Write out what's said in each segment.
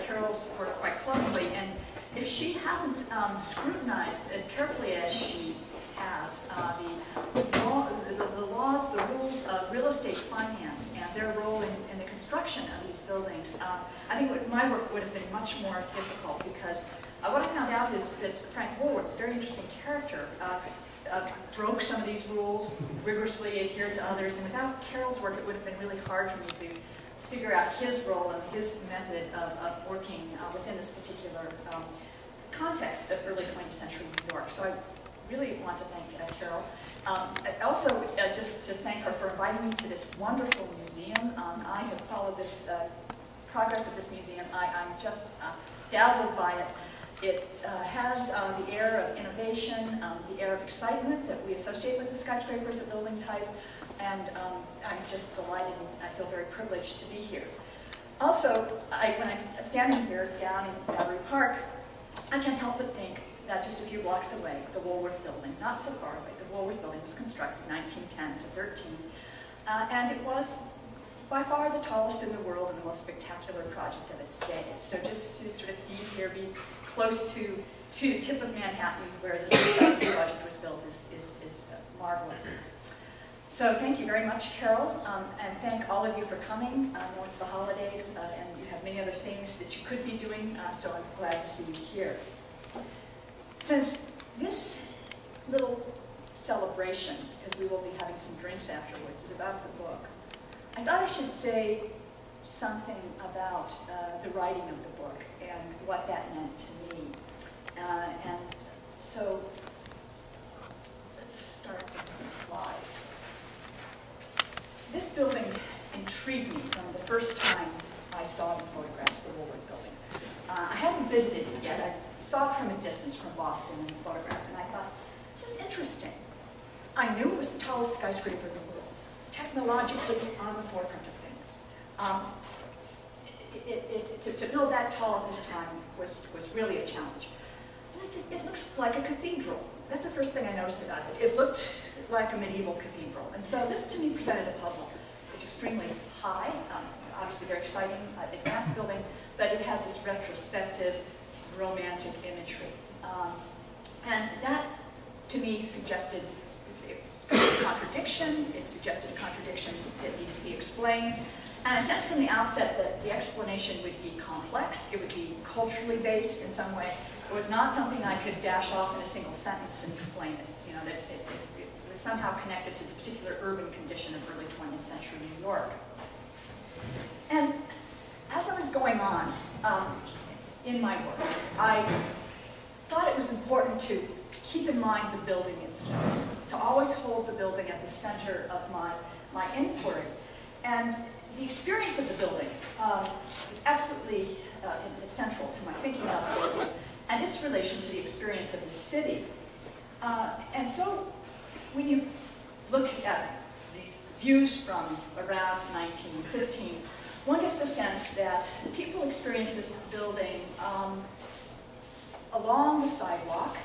Carol's work quite closely, and if she hadn't scrutinized as carefully as she has the laws, the rules of real estate finance and their role in the construction of these buildings, I think my work would have been much more difficult, because what I found out is that Frank Woolworth, a very interesting character, broke some of these rules, rigorously adhered to others, and without Carol's work it would have been really hard for me to figure out his role and his method of working within this particular context of early 20th century New York. So I really want to thank Carol. Also, just to thank her for inviting me to this wonderful museum. I have followed this progress of this museum. I'm just dazzled by it. It has the air of innovation, the air of excitement that we associate with the Skyscraper as a building type, and I'm just delighted and I feel very privileged to be here. Also, when I'm standing here down in Battery Park, I can't help but think that just a few blocks away, the Woolworth Building, not so far away, the Woolworth Building was constructed in 1910 to 13, and it was by far the tallest in the world and the most spectacular project of its day. So just to sort of be here, be close to the tip of Manhattan where this project was built is marvelous. So thank you very much, Carol, and thank all of you for coming. I know it's the holidays and you have many other things that you could be doing, so I'm glad to see you here. Since this little celebration, because we will be having some drinks afterwards, is about the book, I thought I should say something about the writing of the book and what that meant to me. And so let's start with some slides. This building intrigued me from the first time I saw the photographs, the Woolworth Building. I hadn't visited it yet. I saw it from a distance from Boston in the photograph, and I thought, this is interesting. I knew it was the tallest skyscraper in the world, technologically on the forefront of things. To build that tall at this time was really a challenge. And I said, it looks like a cathedral. That's the first thing I noticed about it. It looked like a medieval cathedral. And so this, to me, presented a puzzle. It's extremely high, obviously very exciting, advanced building, but it has this retrospective, romantic imagery. And that, to me, suggested a contradiction. It suggested a contradiction that needed to be explained. And I sensed from the outset that the explanation would be complex. It would be culturally based in some way. It was not something I could dash off in a single sentence and explain it. You know, that it was somehow connected to this particular urban condition of early 20th century New York. And as I was going on in my work, I thought it was important to keep in mind the building itself, to always hold the building at the center of my inquiry. And the experience of the building is absolutely central to my thinking about the building and its relation to the experience of the city. And so when you look at these views from around 1915, one gets the sense that people experience this building along the sidewalk,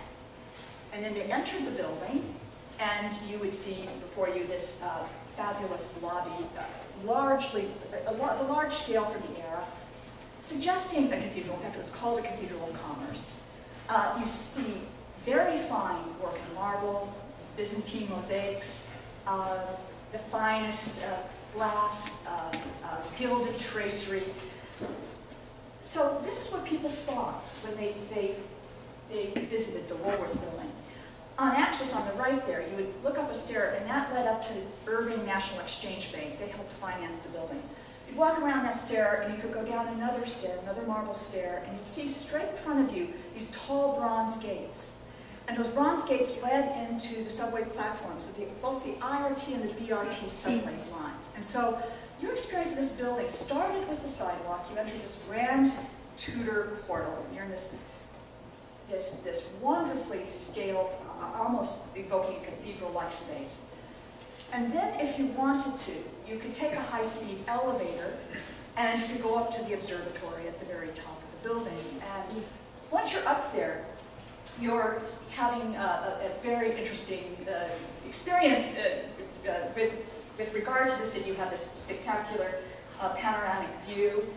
and then they entered the building, and you would see before you this fabulous lobby, the large scale for the era, suggesting a cathedral. In fact, it was called a Cathedral of Commerce. You see very fine work in marble, Byzantine mosaics, the finest glass, gilded tracery. So this is what people saw when they visited the Woolworth Building. On axis on the right there, you would look up a stair, and that led up to the Irving National Exchange Bank. They helped finance the building. You'd walk around that stair, and you could go down another stair, another marble stair, and you'd see straight in front of you these tall bronze gates. And those bronze gates led into the subway platforms of both the IRT and the BRT subway lines. And so your experience of this building started with the sidewalk. You entered this grand Tudor portal. You're in this wonderfully scaled, almost evoking a cathedral-like space. And then if you wanted to, you could take a high-speed elevator and you could go up to the observatory at the very top of the building. And once you're up there, you're having a very interesting experience with regard to the city. You have this spectacular panoramic view.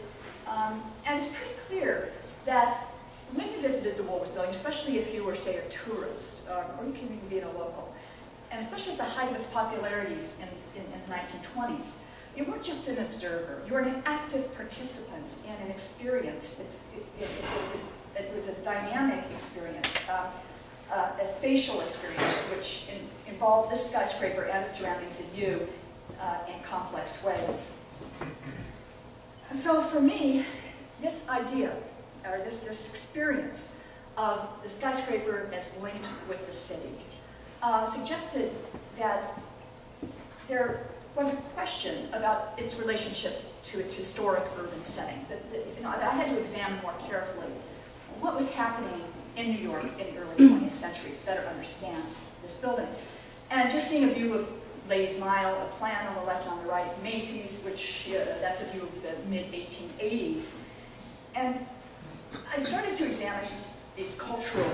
And it's pretty clear that when you visited the Woolworth Building, especially if you were, say, a tourist, or you can even be a local, and especially at the height of its popularities in the 1920s, you weren't just an observer, you were an active participant in an experience. It was a dynamic experience, a spatial experience, which involved this skyscraper and its surroundings and you in complex ways. And so for me, this idea, or this experience of the skyscraper as linked with the city, suggested that there was a question about its relationship to its historic urban setting. I had to examine more carefully what was happening in New York in the early 20th century to better understand this building. And just seeing a view of Ladies Mile, a plan on the left and on the right, Macy's, which that's a view of the mid-1880s. And I started to examine these cultural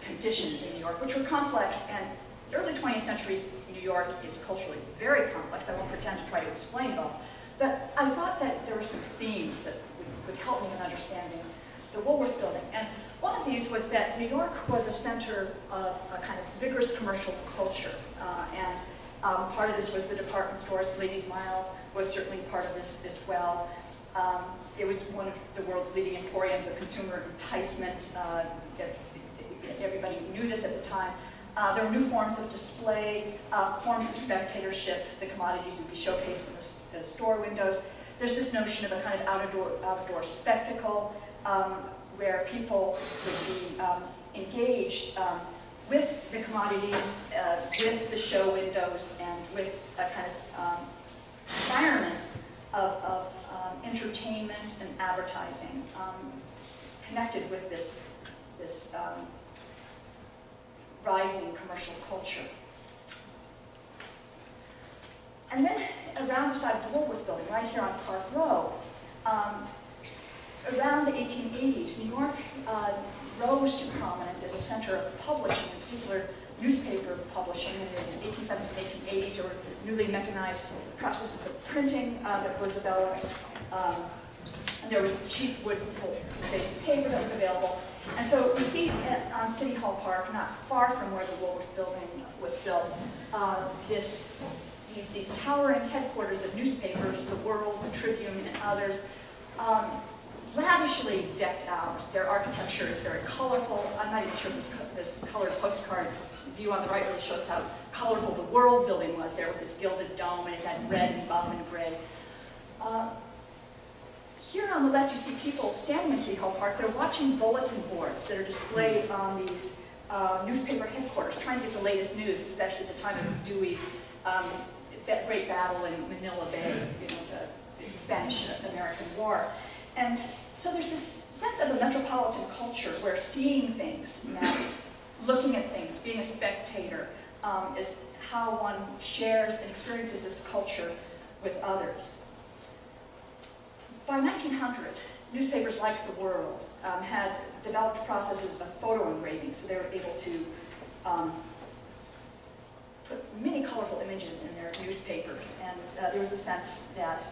conditions in New York, which were complex, and early 20th century New York is culturally very complex. I won't pretend to try to explain it all. But I thought that there were some themes that would help me in understanding the Woolworth Building. And one of these was that New York was a center of a kind of vigorous commercial culture. Part of this was the department stores. Ladies Mile was certainly part of this as well. It was one of the world's leading emporiums of consumer enticement. Everybody knew this at the time. There were new forms of display, forms of spectatorship. The commodities would be showcased from the store windows. There's this notion of a kind of outdoor spectacle where people would be engaged with the commodities, with the show windows, and with a kind of environment of entertainment and advertising connected with this rising commercial culture. And then around the side of the Woolworth Building, right here on Park Row, around the 1880s, New York rose to prominence as a center of publishing, in particular newspaper publishing. In the 1870s and 1880s, there were newly mechanized processes of printing that were developed. And there was cheap wood-based paper that was available. And so we see on City Hall Park, not far from where the Woolworth Building was built, these towering headquarters of newspapers, the World, the Tribune, and others, lavishly decked out. Their architecture is very colorful. I'm not even sure if this colored postcard view on the right really shows how colorful the World Building was there with its gilded dome, and it had red and buff and gray. Here on the left, you see people standing in City Hall Park. They're watching bulletin boards that are displayed on these newspaper headquarters, trying to get the latest news. This is actually the time of Dewey's great battle in Manila Bay, the Spanish-American War. And so there's this sense of a metropolitan culture where seeing things matters, looking at things, being a spectator is how one shares and experiences this culture with others. By 1900, newspapers like The World had developed processes of photo engraving, so they were able to put many colorful images in their newspapers, and there was a sense that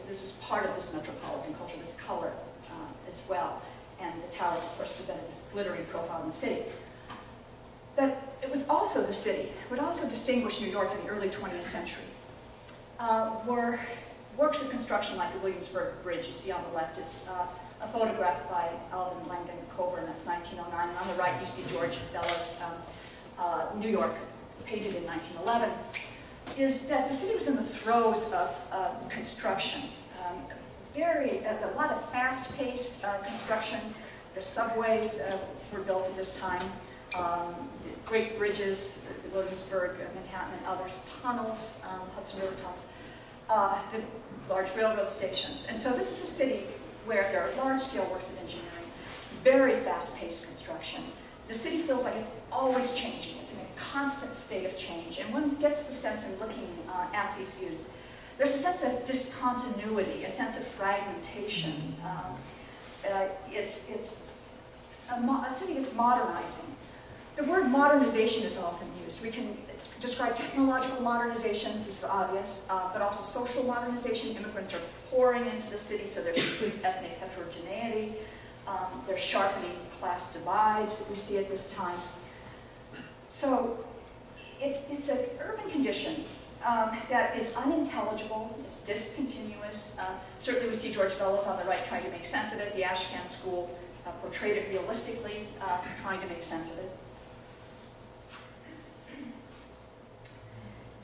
this was part of this metropolitan culture, this color as well, and the towers, of course, presented this glittering profile in the city. But it was also the city, what also distinguished New York in the early 20th century, were works of construction like the Williamsburg Bridge you see on the left. It's a photograph by Alvin Langdon Coburn, that's 1909. And on the right, you see George Bellow's New York, painted in 1911, is that the city was in the throes of construction. A lot of fast-paced construction. The subways were built at this time. Great bridges, the Williamsburg, Manhattan, and others, tunnels, Hudson River tunnels, the large railroad stations. And so this is a city where there are large-scale works of engineering, very fast-paced construction. The city feels like it's always changing. It's in a constant state of change. And one gets the sense in looking at these views, there's a sense of discontinuity, a sense of fragmentation. It's a city that's modernizing, The word modernization is often used. We can describe technological modernization, this is obvious, but also social modernization. Immigrants are pouring into the city, so there's this ethnic heterogeneity. There's sharpening class divides that we see at this time. So it's an urban condition that is unintelligible, it's discontinuous. Certainly we see George Bellows on the right trying to make sense of it. The Ashcan School portrayed it realistically, trying to make sense of it.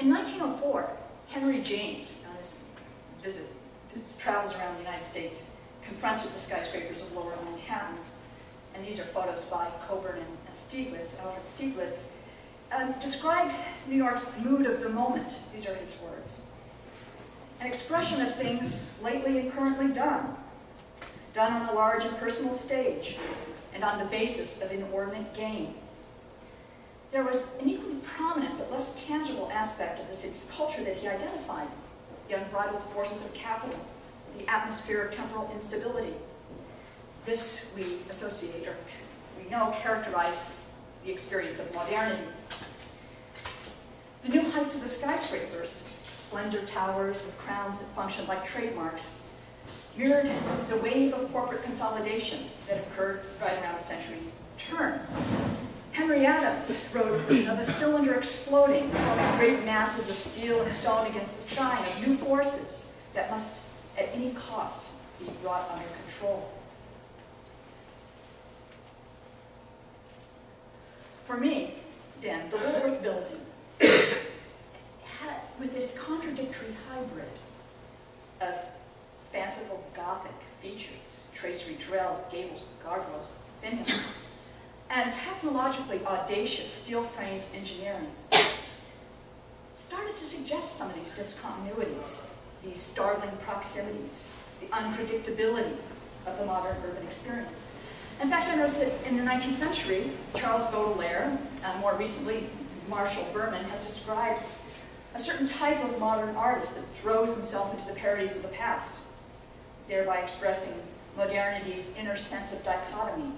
In 1904, Henry James, on his travels around the United States, confronted the skyscrapers of Lower Manhattan. And these are photos by Coburn and Stieglitz, Albert Stieglitz, described New York's mood of the moment. These are his words. An expression of things lately and currently done on a large and personal stage, and on the basis of inordinate gain. There was an equally prominent but less tangible aspect of the city's culture that he identified: the unbridled forces of capital, the atmosphere of temporal instability. This we associate, or we know, characterize the experience of modernity. The new heights of the skyscrapers, slender towers with crowns that function like trademarks, mirrored the wave of corporate consolidation that occurred right around the century's turn. Henry Adams wrote of the cylinder exploding, forming great masses of steel and stone against the sky, and of new forces that must, at any cost, be brought under control. For me, then, the Woolworth Building, with this contradictory hybrid of fanciful Gothic features, tracery trails, gables, gargoyles, finials, and technologically audacious steel-framed engineering, started to suggest some of these discontinuities, these startling proximities, the unpredictability of the modern urban experience. In fact, I noticed that in the 19th century, Charles Baudelaire, and more recently Marshall Berman, have described a certain type of modern artist that throws himself into the parodies of the past, thereby expressing modernity's inner sense of dichotomy,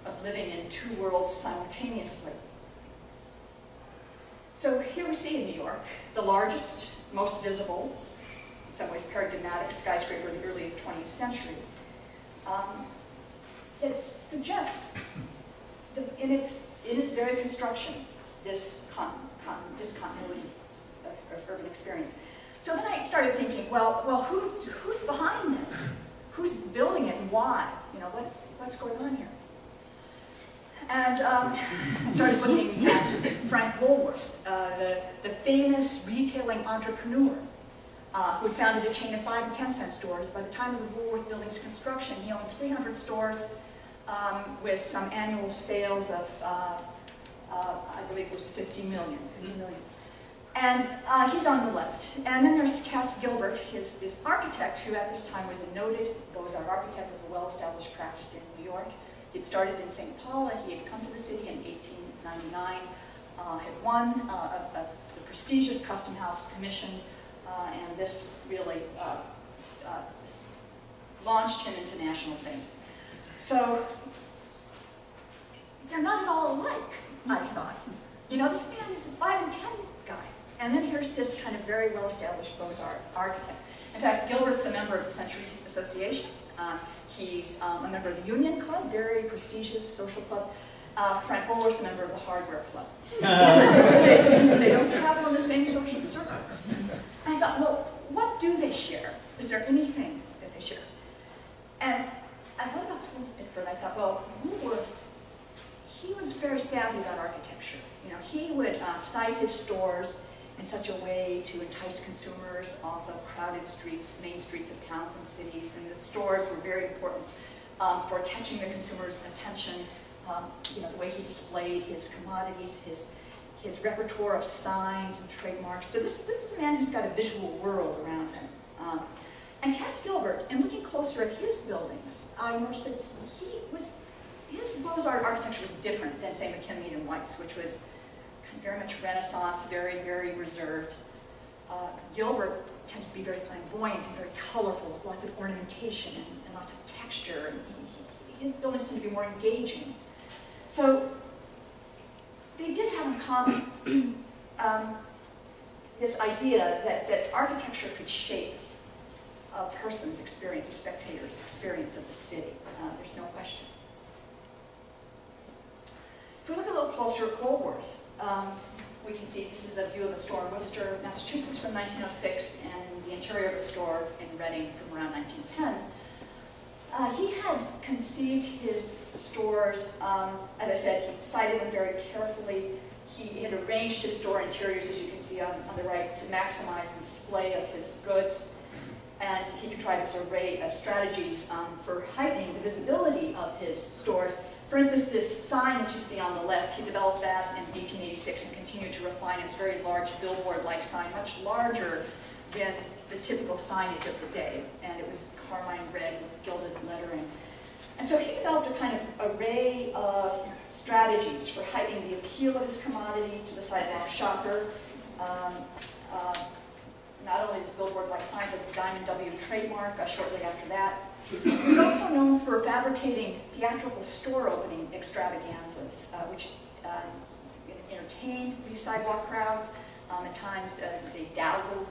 of living in two worlds simultaneously. So here we see in New York, the largest, most visible, in some ways paradigmatic skyscraper of the early 20th century. It suggests, in its very construction, this discontinuity of urban experience. So then I started thinking, well, who's behind this? Who's building it and why? You know, what's going on here? And I started looking at Frank Woolworth, the famous retailing entrepreneur who had founded a chain of 5 and 10 cent stores. By the time of the Woolworth Building's construction, he owned 300 stores with some annual sales of, I believe it was 50 million. And he's on the left. And then there's Cass Gilbert, his architect, who at this time was a noted Beaux-Arts architect with a well-established practice in New York. He had started in St. Paul. He had come to the city in 1899, had won the prestigious Custom House Commission, and this really launched him into national fame. So they're not at all alike, I thought. You know, this man is a 5 and 10 guy. And then here's this kind of very well-established Beaux-Arts architect. In fact, Gilbert's a member of the Century Association. He's a member of the Union Club, very prestigious social club. Frank Woolworth's a member of the Hardware Club. They don't travel in the same social circles. And I thought, well, what do they share? Is there anything that they share? And I thought about this a little bit further. I thought, well, Woolworth, he was very savvy about architecture. You know, he would site his stores in such a way to entice consumers off of crowded streets, main streets of towns and cities, and the stores were very important for catching the consumer's attention. You know, the way he displayed his commodities, his repertoire of signs and trademarks. So this is a man who's got a visual world around him. And Cass Gilbert, in looking closer at his buildings, I noticed that his Beaux-Arts architecture was different than, say, McKinley and White's, which was very much Renaissance, very, very reserved. Gilbert tended to be very flamboyant and very colorful, with lots of ornamentation and lots of texture. And his buildings tend to be more engaging. So they did have in common this idea that architecture could shape a person's experience, a spectator's experience of the city. There's no question. If we look a little closer at Woolworth, we can see this is a view of the store in Worcester, Massachusetts from 1906, and the interior of the store in Reading from around 1910. He had conceived his stores, as I said, he cited them very carefully. He had arranged his store interiors, as you can see on the right, to maximize the display of his goods. And he contrived this array of strategies for heightening the visibility of his stores. For instance, this sign that you see on the left, he developed that in 1886 and continued to refine it. It's a very large billboard-like sign, much larger than the typical signage of the day. And it was carmine red with gilded lettering. And so he developed a kind of array of strategies for heightening the appeal of his commodities to the sidewalk shopper. Not only this billboard-like sign, but the Diamond W trademark shortly after that. He was also known for fabricating theatrical store opening extravaganzas, which entertained these sidewalk crowds. At times, they dazzled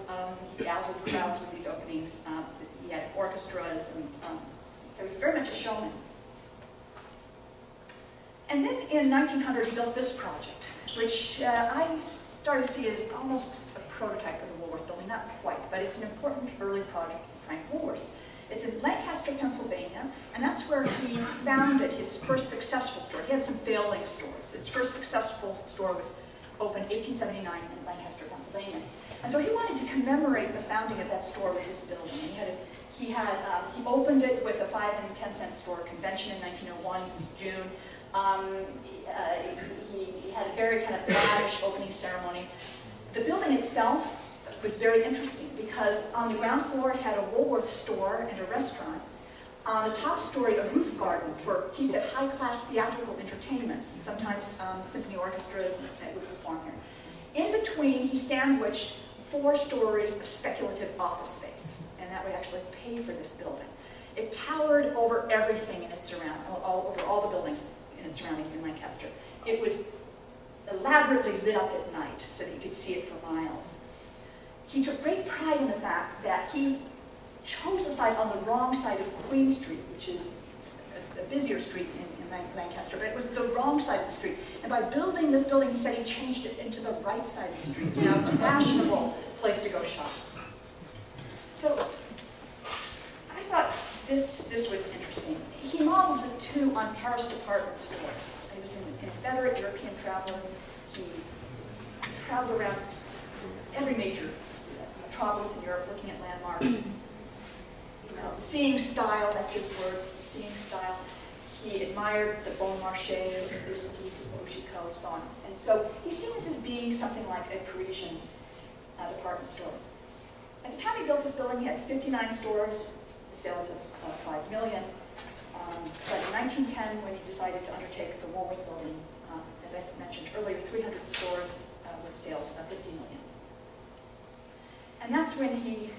crowds with these openings. He had orchestras, and so he was very much a showman. And then in 1900, he built this project, which I started to see as almost a prototype for the Woolworth Building. Not quite, but it's an important early project for Frank Woolworth. It's in Lancaster, Pennsylvania, and that's where he founded his first successful store. He had some failing stores. His first successful store was opened 1879 in Lancaster, Pennsylvania. And so he wanted to commemorate the founding of that store with this building. And he opened it with a 5 and 10 cent store convention in 1901. This is June. He had a very kind of lavish opening ceremony. The building itself was very interesting because on the ground floor it had a Woolworth store and a restaurant. On the top story, a roof garden for, he said, high-class theatrical entertainments. Sometimes symphony orchestras would perform here. In between, he sandwiched 4 stories of speculative office space, and that would actually pay for this building. It towered over everything in its surroundings, over all the buildings in its surroundings in Lancaster. It was elaborately lit up at night so that you could see it for miles. He took great pride in the fact that he chose a site on the wrong side of Queen Street, which is a busier street in Lancaster, but it was the wrong side of the street. And by building this building, he said he changed it into the right side of the street, to now a fashionable place to go shop. So I thought this was interesting. He modeled the 2 on Paris department stores. He was an inveterate European traveler. He traveled around every major metropolis in Europe looking at landmarks. Seeing style, that's his words, seeing style. He admired the Bon Marché, the Vestige, the Bougico, so on. And so he's seen this as being something like a Parisian department store. At the time he built this building, he had 59 stores, sales of $5 million. But in 1910, when he decided to undertake the Woolworth Building, as I mentioned earlier, 300 stores with sales of $50 million. And that's when he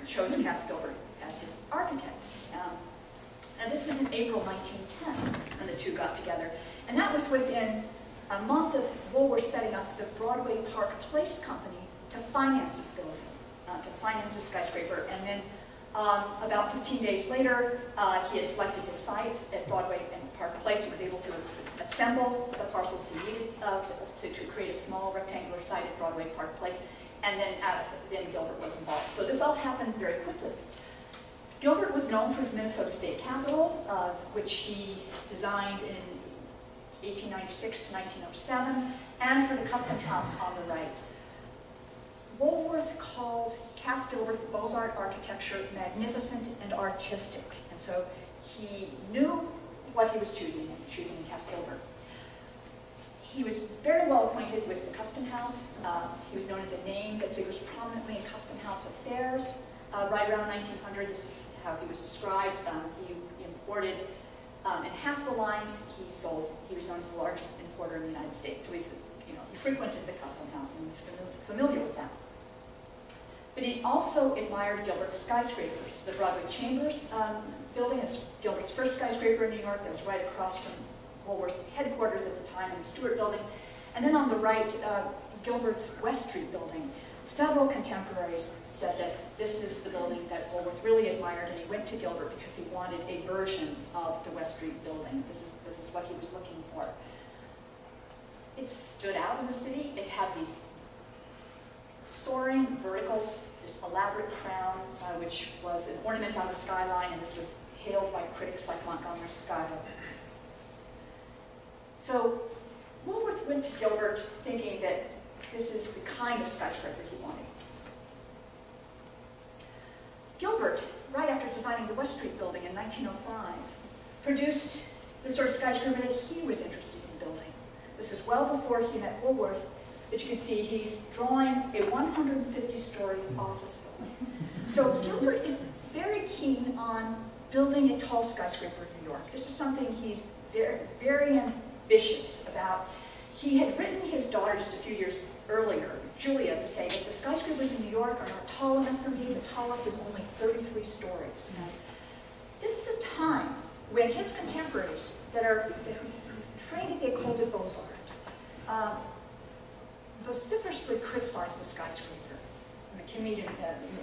chose Cass Gilbert as his architect. And this was in April 1910 when the 2 got together. And that was within a month of Woolworth setting up the Broadway Park Place Company to finance this building, to finance this skyscraper. And then about 15 days later, he had selected his site at Broadway and Park Place and was able to assemble the parcels he needed to create a small rectangular site at Broadway Park Place. And then Gilbert was involved. So this all happened very quickly. Gilbert was known for his Minnesota State Capitol, which he designed in 1896 to 1907, and for the Custom House on the right. Woolworth called Cass Gilbert's Beaux-Arts architecture magnificent and artistic. And so he knew what he was choosing Cass Gilbert. He was very well acquainted with the Custom House. He was known as a name that figures prominently in Custom House affairs. Right around 1900, this is how he was described. He imported, and half the lines he sold, he was known as the largest importer in the United States. So he frequented the Custom House and was familiar with that. But he also admired Gilbert's skyscrapers. The Broadway Chambers building is Gilbert's first skyscraper in New York. That was right across from Woolworth's headquarters at the time in the Stewart Building. And then on the right, Gilbert's West Street building. Several contemporaries said that this is the building that Woolworth really admired, and he went to Gilbert because he wanted a version of the West Street building. This is what he was looking for. It stood out in the city. It had these soaring verticals, this elaborate crown, which was an ornament on the skyline, and this was hailed by critics like Montgomery Scott. So Woolworth went to Gilbert thinking that this is the kind of skyscraper he wanted. Gilbert, right after designing the West Street building in 1905, produced the sort of skyscraper that he was interested in building. This is well before he met Woolworth, but you can see he's drawing a 150-story office building. So Gilbert is very keen on building a tall skyscraper in New York. This is something he's very, very ambitious about. He had written his daughter just a few years earlier, Julia, to say that the skyscrapers in New York are not tall enough for me. The tallest is only 33 stories. And this is a time when his contemporaries that are trained at the École des Beaux-Arts vociferously criticized the skyscraper.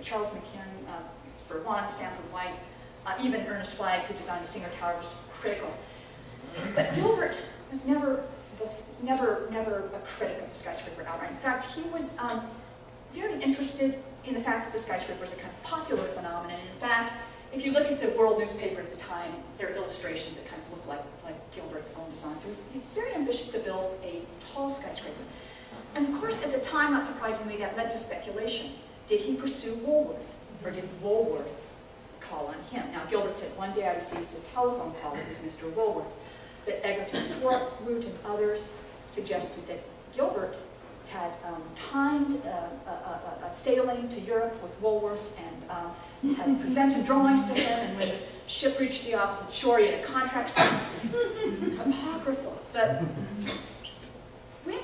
Charles McKim, for one, Stanford White, even Ernest Flagg, who designed the Singer Tower, was critical. But Gilbert was never a critic of the skyscraper outright. In fact, he was very interested in the fact that the skyscraper was a kind of popular phenomenon. And in fact, if you look at the World newspaper at the time, there are illustrations that kind of look like Gilbert's own design. So he's very ambitious to build a tall skyscraper. And of course, at the time, not surprisingly, that led to speculation. Did he pursue Woolworth, or did Woolworth call on him? Now, Gilbert said, one day I received a telephone call. It was Mr. Woolworth. But Egerton Swart, Root, and others suggested that Gilbert had timed a sailing to Europe with Woolworths and had presented drawings to him, and when the ship reached the opposite shore, he had a contract signed. Apocryphal. But when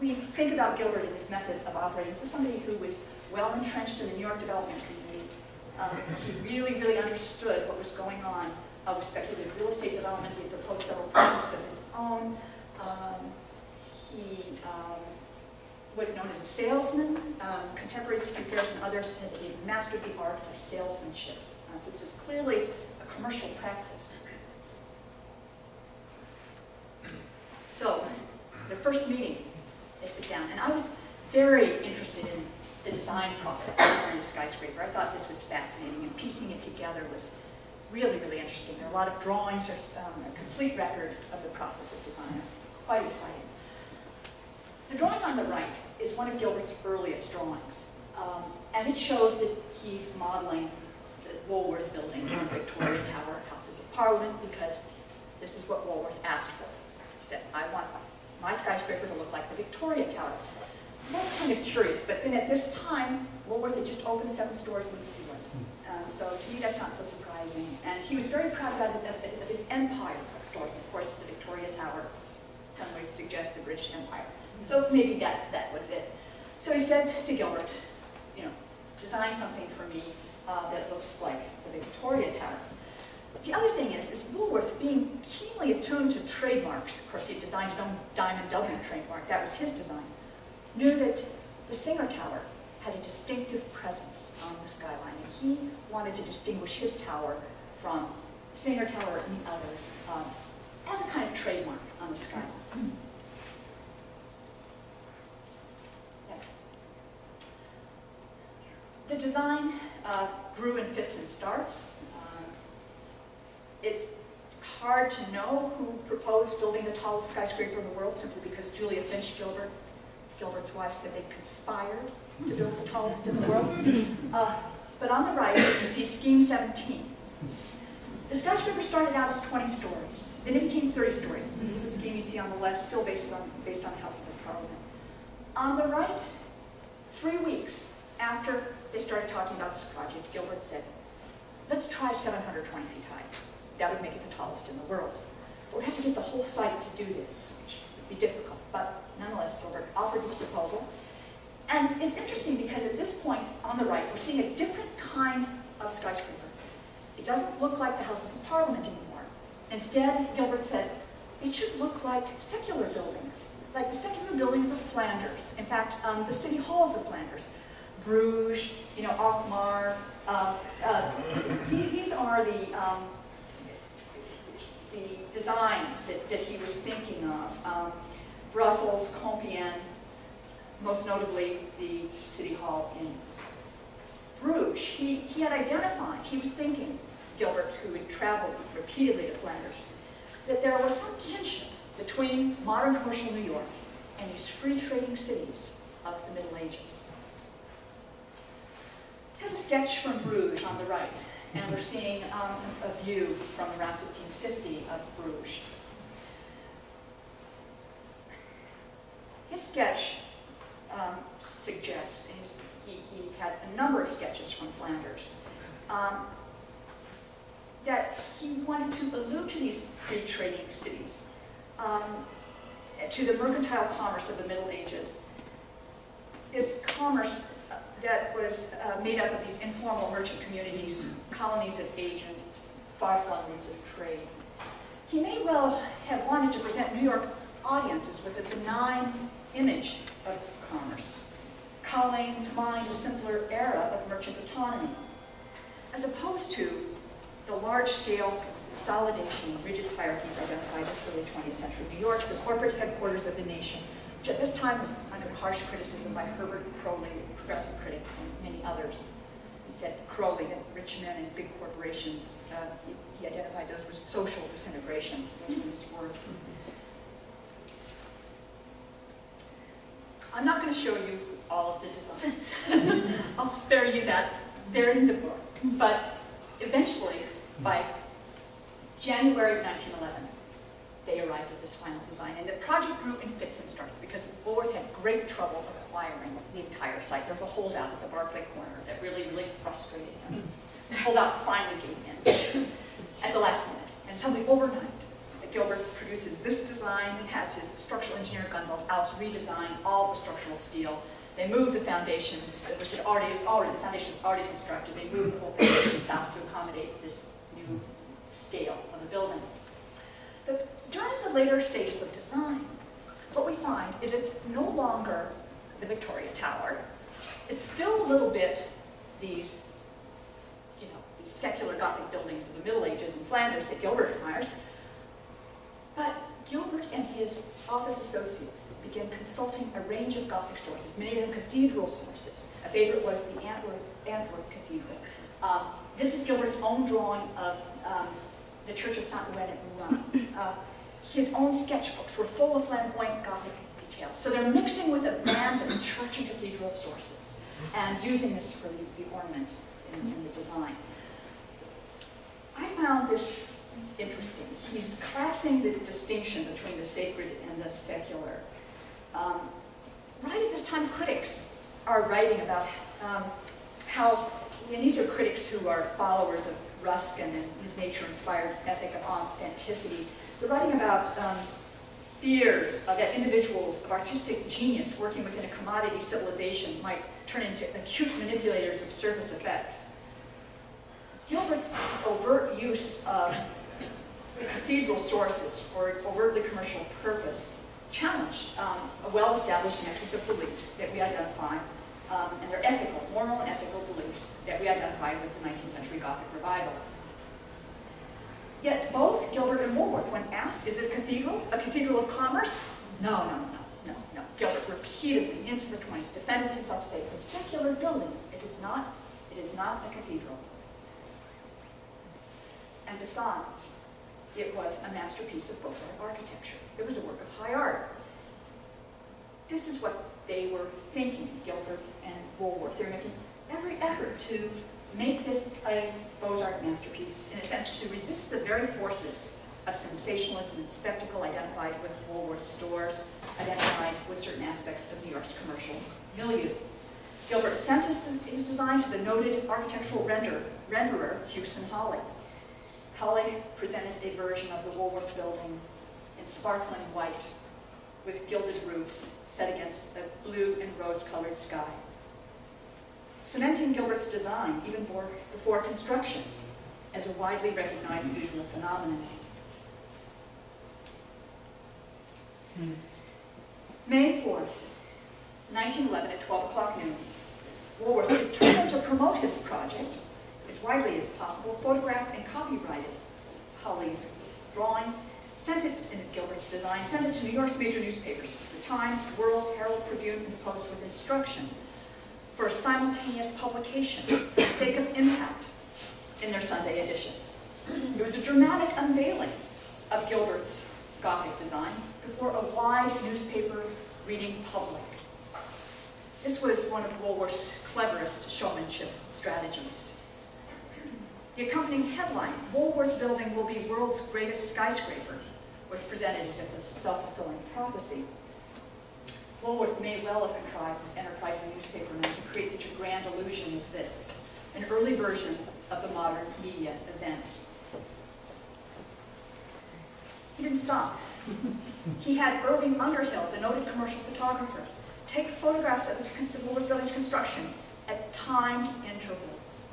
we think about Gilbert and his method of operating, this is somebody who was well entrenched in the New York development community. He really, really understood what was going on with speculative real estate development. He had proposed several projects of his own. He was known as a salesman. Contemporary history fairs and others said that he had mastered the art of salesmanship. So this is clearly a commercial practice. So, the first meeting, they sit down, and I was very interested in the design process of the skyscraper. I thought this was fascinating, and piecing it together was really, really interesting. There are a lot of drawings. There's a complete record of the process of design. It's quite exciting. The drawing on the right is one of Gilbert's earliest drawings, and it shows that he's modeling the Woolworth Building on Victoria Tower, Houses of Parliament, because this is what Woolworth asked for. He said, I want my skyscraper to look like the Victoria Tower. That's kind of curious, but then at this time, Woolworth had just opened 7 stores in England. So to me, that's not so surprising. And he was very proud of his empire of stores. Of course, the Victoria Tower in some ways suggests the British Empire. So maybe that was it. So he said to Gilbert, design something for me that looks like the Victoria Tower. The other thing is Woolworth, being keenly attuned to trademarks, of course he designed his own Diamond W trademark, that was his design, knew that the Singer Tower had a distinctive presence on the skyline, and he wanted to distinguish his tower from the Singer Tower and the others as a kind of trademark on the skyline. Next. The design grew in fits and starts. It's hard to know who proposed building the tallest skyscraper in the world, simply because Julia Finch Gilbert, Gilbert's wife, said they conspired to build the tallest in the world. But on the right, you see Scheme 17. The skyscraper started out as 20 stories. Then it became 30 stories. This is a scheme you see on the left, still based on Houses of Parliament. On the right, 3 weeks after they started talking about this project, Gilbert said, let's try 720 feet high. That would make it the tallest in the world. But we have to get the whole site to do this, which would be difficult. But nonetheless, Gilbert offered this proposal. And it's interesting because at this point on the right, we're seeing a different kind of skyscraper. It doesn't look like the Houses of Parliament anymore. Instead, Gilbert said, it should look like secular buildings, like the secular buildings of Flanders. In fact, the city halls of Flanders, Bruges, Alkmaar. These are the designs that he was thinking of. Brussels, Compiègne, most notably the city hall in Bruges. He had identified, he was thinking, Gilbert, who had traveled repeatedly to Flanders, that there was some kinship between modern commercial New York and these free trading cities of the Middle Ages. Here's a sketch from Bruges on the right, and we're seeing a view from around 1550 of Bruges. His sketch suggests, and he had a number of sketches from Flanders, that he wanted to allude to these free trading cities, to the mercantile commerce of the Middle Ages. This commerce that was made up of these informal merchant communities, colonies of agents, far-flung routes of trade. He may well have wanted to present New York audiences with a benign image of commerce, calling to mind a simpler era of merchant autonomy, as opposed to the large-scale consolidation and rigid hierarchies identified in early 20th century New York, the corporate headquarters of the nation, which at this time was under harsh criticism by Herbert Crowley, a progressive critic, and many others. He said Crowley that rich men and big corporations, he identified those with social disintegration. Those were his words. I'm not going to show you all of the designs. I'll spare you that. They're in the book. But eventually, by January 1911, they arrived at this final design. And the project grew in fits and starts because Woolworth had great trouble acquiring the entire site. There was a holdout at the Barclay corner that really, really frustrated him. The holdout finally gave in at the last minute. And suddenly, overnight, Gilbert produces this design, has his structural engineer Gunvald Aus redesign all the structural steel. They move the foundations, which the foundation was already constructed. They move the whole foundation south to accommodate this new scale of the building. But during the later stages of design, what we find is it's no longer the Victoria Tower. It's still a little bit these, these secular Gothic buildings of the Middle Ages in Flanders that Gilbert admires. But Gilbert and his office associates began consulting a range of Gothic sources, many of them cathedral sources. A favorite was the Antwerp Cathedral. This is Gilbert's own drawing of the Church of Saint-Ouen at Rouen. His own sketchbooks were full of flamboyant Gothic details. So they're mixing with a blend of church and cathedral sources and using this for the ornament in the design. I found this interesting. He's collapsing the distinction between the sacred and the secular. Right at this time, critics are writing about how, and these are critics who are followers of Ruskin and his nature-inspired ethic of authenticity. They're writing about fears that individuals of artistic genius working within a commodity civilization might turn into acute manipulators of surface effects. Gilbert's overt use of cathedral sources for an overtly commercial purpose challenged a well-established nexus of beliefs that we identify, and they're ethical, moral and ethical beliefs that we identify with the 19th century Gothic revival. Yet both Gilbert and Woolworth, when asked, is it a cathedral of commerce? No. Gilbert repeatedly, into the 20s, defended himself to say it's a secular building. It is not a cathedral. And besides, it was a masterpiece of Beaux-Arts architecture. It was a work of high art. This is what they were thinking, Gilbert and Woolworth. They were making every effort to make this a Beaux-Arts masterpiece, in a sense, to resist the very forces of sensationalism and spectacle identified with Woolworth stores, identified with certain aspects of New York's commercial milieu. Gilbert sent his design to the noted architectural renderer, Hewson Hawley. Hawley presented a version of the Woolworth Building in sparkling white, with gilded roofs set against a blue and rose-colored sky. Cementing Gilbert's design even before construction as a widely recognized visual phenomenon. May 4th, 1911 at 12 o'clock noon, Woolworth, determined to promote his project as widely as possible, photographed and copyrighted Holly's drawing, sent it in Gilbert's design, sent it to New York's major newspapers, the Times, World, Herald, Tribune, and the Post, with instruction for a simultaneous publication for the sake of impact in their Sunday editions. It was a dramatic unveiling of Gilbert's Gothic design before a wide newspaper reading public. This was one of Woolworth's cleverest showmanship strategies. The accompanying headline, "Woolworth Building will be world's greatest skyscraper," was presented as if a self-fulfilling prophecy. Woolworth may well have contrived with enterprising newspapermen to create such a grand illusion as this, an early version of the modern media event. He didn't stop. He had Irving Underhill, the noted commercial photographer, take photographs of the Woolworth Building's construction at timed intervals.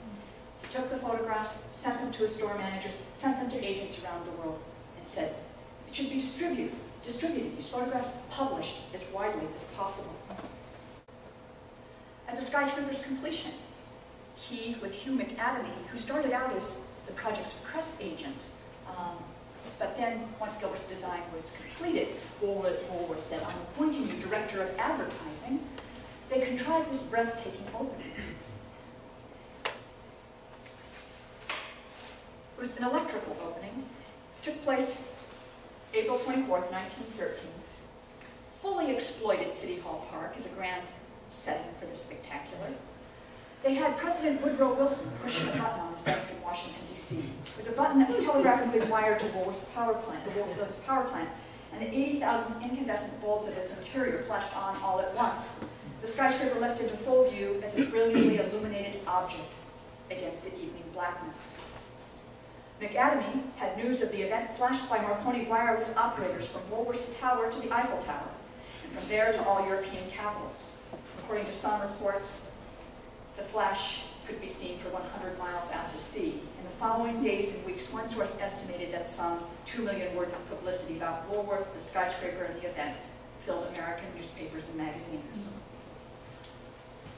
He took the photographs, sent them to his store managers, sent them to agents around the world, and said, it should be distributed, these photographs published as widely as possible. At the skyscraper's completion, he, with Hugh McAdamy, who started out as the project's press agent, but then, once Gilbert's design was completed, Woolworth said, "I'm appointing you director of advertising." They contrived this breathtaking opening. It was an electrical opening. It took place April 24th, 1913. Fully exploited City Hall Park as a grand setting for the spectacular. They had President Woodrow Wilson push a button on his desk in Washington, D.C. It was a button that was telegraphically wired to Woolworth's power plant, and the 80,000 incandescent bulbs of its interior flashed on all at once. The skyscraper leapt into full view as a brilliantly illuminated object against the evening blackness. McAdamy had news of the event flashed by Marconi wireless operators from Woolworth's tower to the Eiffel Tower, and from there to all European capitals. According to some reports, the flash could be seen for 100 miles out to sea. In the following days and weeks, one source estimated that some 2 million words of publicity about Woolworth, the skyscraper, and the event filled American newspapers and magazines.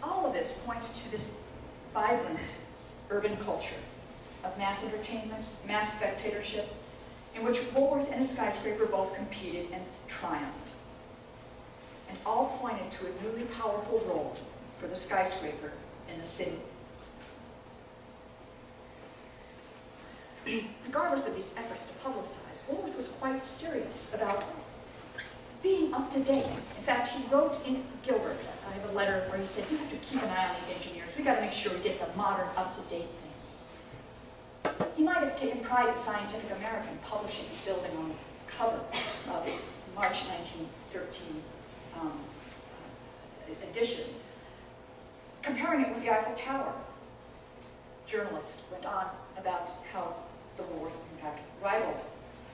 All of this points to this vibrant urban culture of mass entertainment, mass spectatorship, in which Woolworth and a skyscraper both competed and triumphed. And all pointed to a newly powerful role for the skyscraper in the city. Regardless of these efforts to publicize, Woolworth was quite serious about being up to date. In fact, he wrote in Gilbert, I have a letter where he said, "You have to keep an eye on these engineers. We've got to make sure we get the modern, up-to-date things." He might have taken pride in Scientific American publishing his building on the cover of its March 1913 edition, comparing it with the Eiffel Tower. Journalists went on about how the Woolworth, in fact, rivaled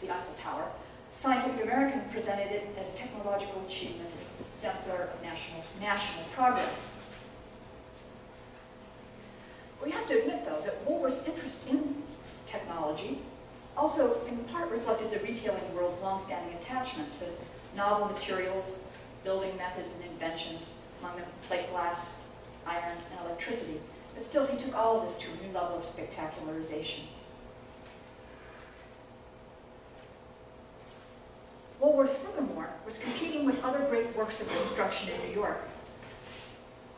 the Eiffel Tower. Scientific American presented it as a technological achievement, exemplar of national progress. We have to admit, though, that Woolworth's interest in technology also, in part, reflected the retailing world's long-standing attachment to novel materials, building methods, and inventions, among them plate glass, iron, and electricity. But still, he took all of this to a new level of spectacularization. Woolworth, furthermore, was competing with other great works of construction in New York.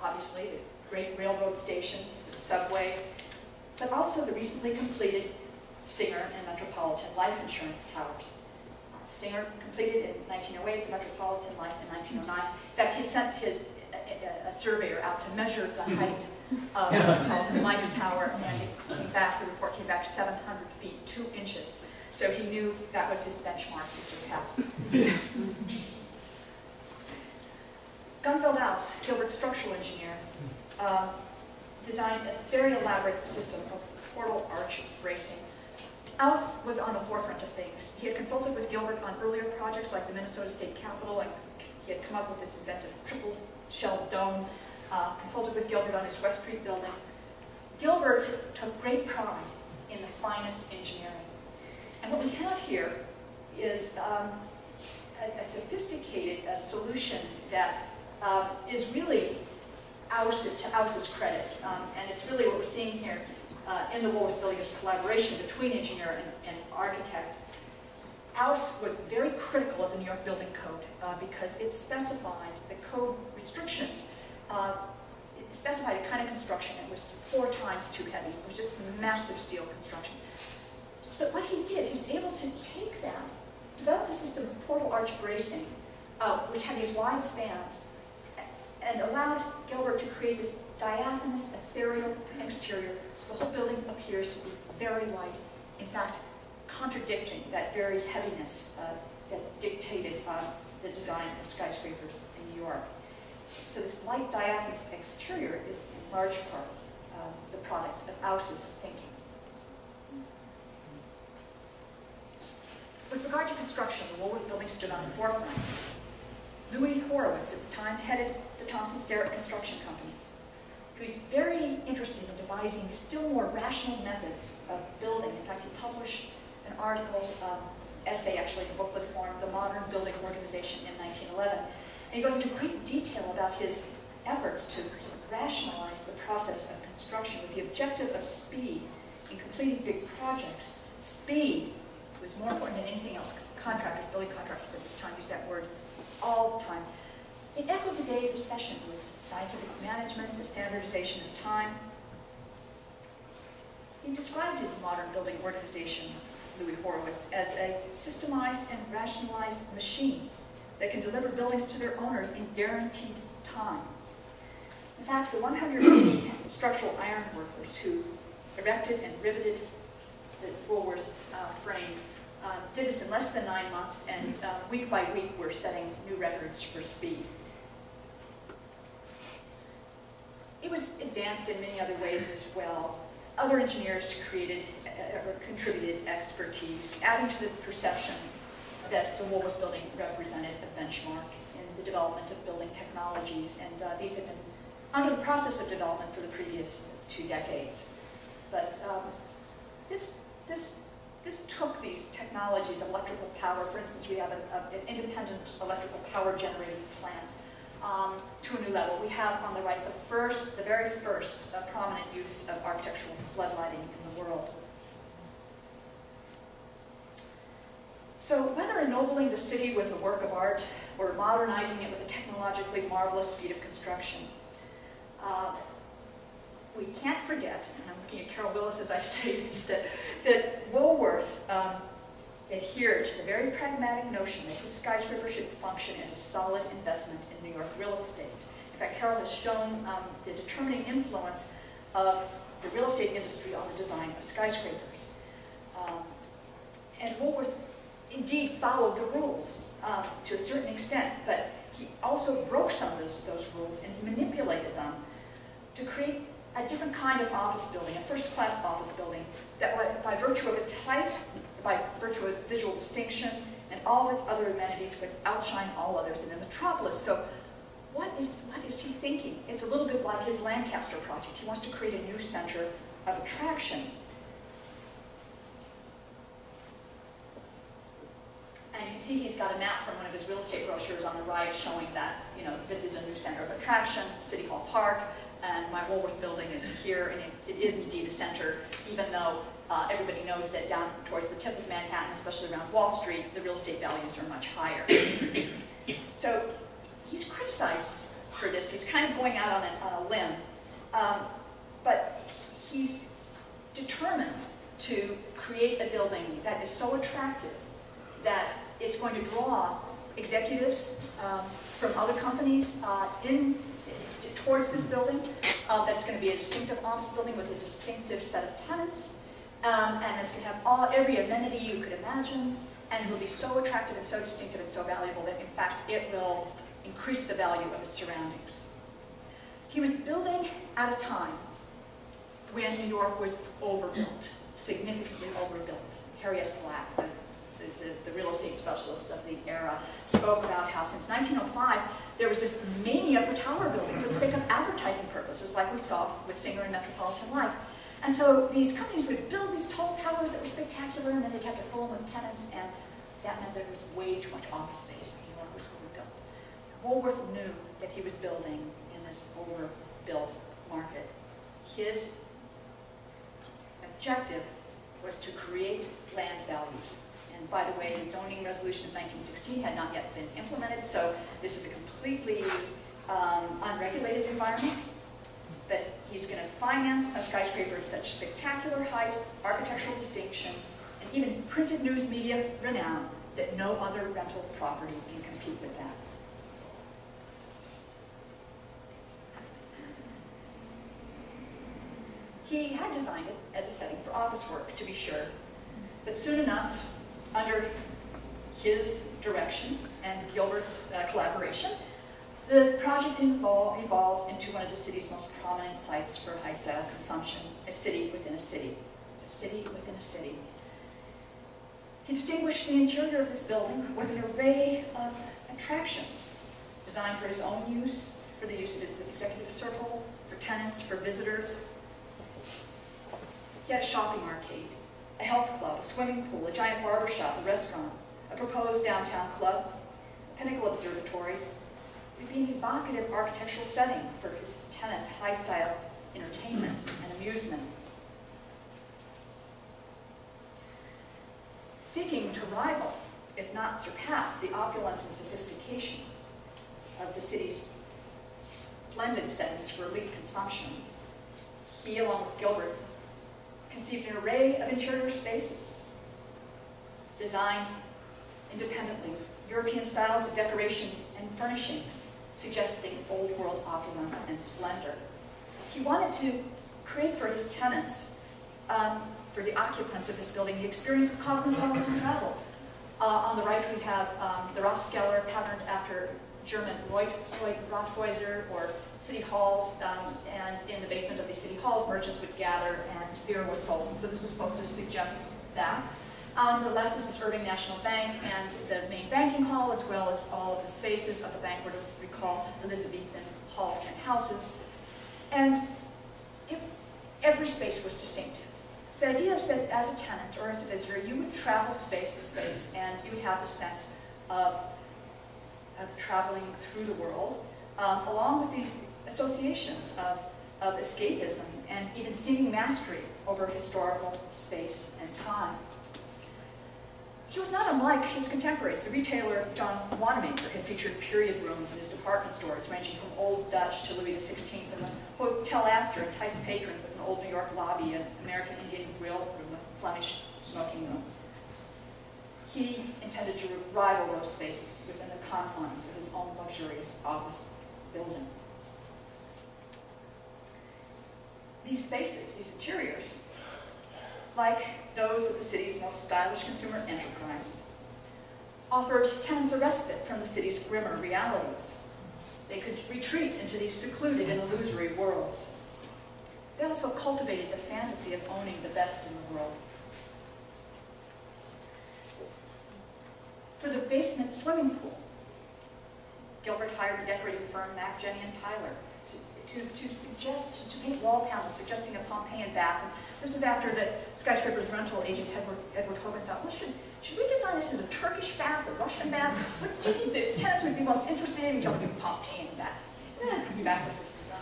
Obviously, the great railroad stations, the subway, but also the recently completed Singer and Metropolitan life insurance towers. Singer completed in 1908, the Metropolitan Life in 1909. In fact, he had sent a surveyor out to measure the height of the Metropolitan Life Tower, and the report came back 700 feet, 2 inches. So he knew that was his benchmark to surpass. Gunville House, Gilbert's structural engineer, designed a very elaborate system of portal arch bracing. Alice was on the forefront of things. He had consulted with Gilbert on earlier projects like the Minnesota State Capitol, and he had come up with this inventive triple shell dome, consulted with Gilbert on his West Street building. Gilbert took great pride in the finest engineering. And what we have here is a sophisticated solution that is really to Aus's credit. And it's really what we're seeing here in the Woolworth Building is collaboration between engineer and architect. Aus was very critical of the New York Building Code because it specified the code restrictions. It specified a kind of construction that was 4 times too heavy. It was just massive steel construction. So what he did, he was able to take that, develop the system of portal arch bracing, which had these wide spans, and allowed Gilbert to create this diaphanous, ethereal exterior, so the whole building appears to be very light, in fact, contradicting that very heaviness that dictated the design of skyscrapers in New York. So this light diaphanous exterior is in large part the product of Aus's thinking. With regard to construction, the Woolworth Building stood on the forefront. Louis Horowitz at the time headed the Thompson Sterrett Construction Company. He was very interested in devising still more rational methods of building. In fact, he published an article, essay actually in booklet form, The Modern Building Organization in 1911. And he goes into great detail about his efforts to rationalize the process of construction with the objective of speed in completing big projects. Speed was more important than anything else. Contractors, building contractors at this time used that word all the time. It echoed the day's obsession with scientific management, the standardization of time. He described his modern building organization, Louis Horowitz, as a systemized and rationalized machine that can deliver buildings to their owners in guaranteed time. In fact, the 180 structural iron workers who erected and riveted the Woolworth's frame did this in less than 9 months, and week by week we're setting new records for speed. It was advanced in many other ways as well. Other engineers contributed expertise, adding to the perception that the Woolworth Building represented a benchmark in the development of building technologies, and these had been under the process of development for the previous 2 decades. But this took these technologies of electrical power. For instance, we have an independent electrical power generating plant to a new level. We have on the right the very first prominent use of architectural floodlighting in the world. So whether ennobling the city with a work of art or modernizing it with a technologically marvelous speed of construction, we can't forget, and I'm looking at Carol Willis as I say this, that Woolworth adhered to the very pragmatic notion that his skyscraper should function as a solid investment in New York real estate. In fact, Carol has shown the determining influence of the real estate industry on the design of skyscrapers. And Woolworth indeed followed the rules to a certain extent, but he also broke some of those rules, and he manipulated them to create a different kind of office building, a first-class office building that would, by virtue of its height, by virtue of its visual distinction, and all of its other amenities, would outshine all others in the metropolis. So what is he thinking? It's a little bit like his Lancaster project. He wants to create a new center of attraction. And you can see he's got a map from one of his real estate brochures on the right showing that, this is a new center of attraction, City Hall Park, and my Woolworth Building is here, and it is indeed a center, even though everybody knows that down towards the tip of Manhattan, especially around Wall Street, the real estate values are much higher. So he's criticized for this. He's kind of going out on a limb. But he's determined to create a building that is so attractive that it's going to draw executives from other companies towards this building. That's going to be a distinctive office building with a distinctive set of tenants. And it's going to have every amenity you could imagine. And it will be so attractive and so distinctive and so valuable that, in fact, it will increase the value of its surroundings. He was building at a time when New York was overbuilt, significantly overbuilt. Harry S. Black, the real estate specialist of the era, spoke about how since 1905, there was this mania for tower building for the sake of advertising purposes, like we saw with Singer and Metropolitan Life. And so these companies would build these tall towers that were spectacular, and then they'd have to fill them with tenants, and that meant there was way too much office space in New York was overbuilt. Woolworth knew that he was building in this overbuilt market. His objective was to create land values. And by the way, the zoning resolution of 1916 had not yet been implemented, so this is a completely unregulated environment. But he's going to finance a skyscraper of such spectacular height, architectural distinction, and even printed news media renown that no other rental property can compete with that. He had designed it as a setting for office work, to be sure, but soon enough, under his direction and Gilbert's collaboration, the project evolved into one of the city's most prominent sites for high-style consumption, a city within a city. It's a city within a city. He distinguished the interior of this building with an array of attractions designed for his own use, for the use of his executive circle, for tenants, for visitors. He had a shopping arcade, a health club, a swimming pool, a giant barber shop, a restaurant, a proposed downtown club, a pinnacle observatory. It would be an evocative architectural setting for his tenants' high-style entertainment and amusement. Seeking to rival, if not surpass, the opulence and sophistication of the city's splendid settings for elite consumption, he, along with Gilbert, conceived an array of interior spaces designed independently with European styles of decoration and furnishings, suggesting old world opulence and splendor. He wanted to create for his tenants, for the occupants of this building, the experience of cosmopolitan travel. On the right we have the Rathskeller, patterned after German Rathhäuser or city halls, and in the basement of these city halls, merchants would gather and beer was sold. So this was supposed to suggest that. On the left, this is Irving National Bank and the main banking hall, as well as all of the spaces of the bank were to recall Elizabethan halls and houses. And every space was distinctive. So the idea is that as a tenant or as a visitor, you would travel space to space and you would have the sense of traveling through the world, along with these associations of escapism and even seeming mastery over historical space and time. He was not unlike his contemporaries. The retailer John Wanamaker had featured period rooms in his department stores, ranging from Old Dutch to Louis XVI, and the Hotel Astor enticed patrons with an old New York lobby, an American Indian grill room, a Flemish smoking room. He intended to rival those spaces within the confines of his own luxurious office building. These spaces, these interiors, like those of the city's most stylish consumer enterprises, offered tenants a respite from the city's grimmer realities. They could retreat into these secluded and illusory worlds. They also cultivated the fantasy of owning the best in the world. For the basement swimming pool, Gilbert hired the decorating firm Mac, Jenny, and Tyler to paint wall panels suggesting a Pompeian bath. And this was after the skyscraper's rental agent, Edward Hogan, thought, well, should we design this as a Turkish bath, a Russian bath? What do you think the tenants would be most interested in? He told us a Pompeian bath. Comes back with this design.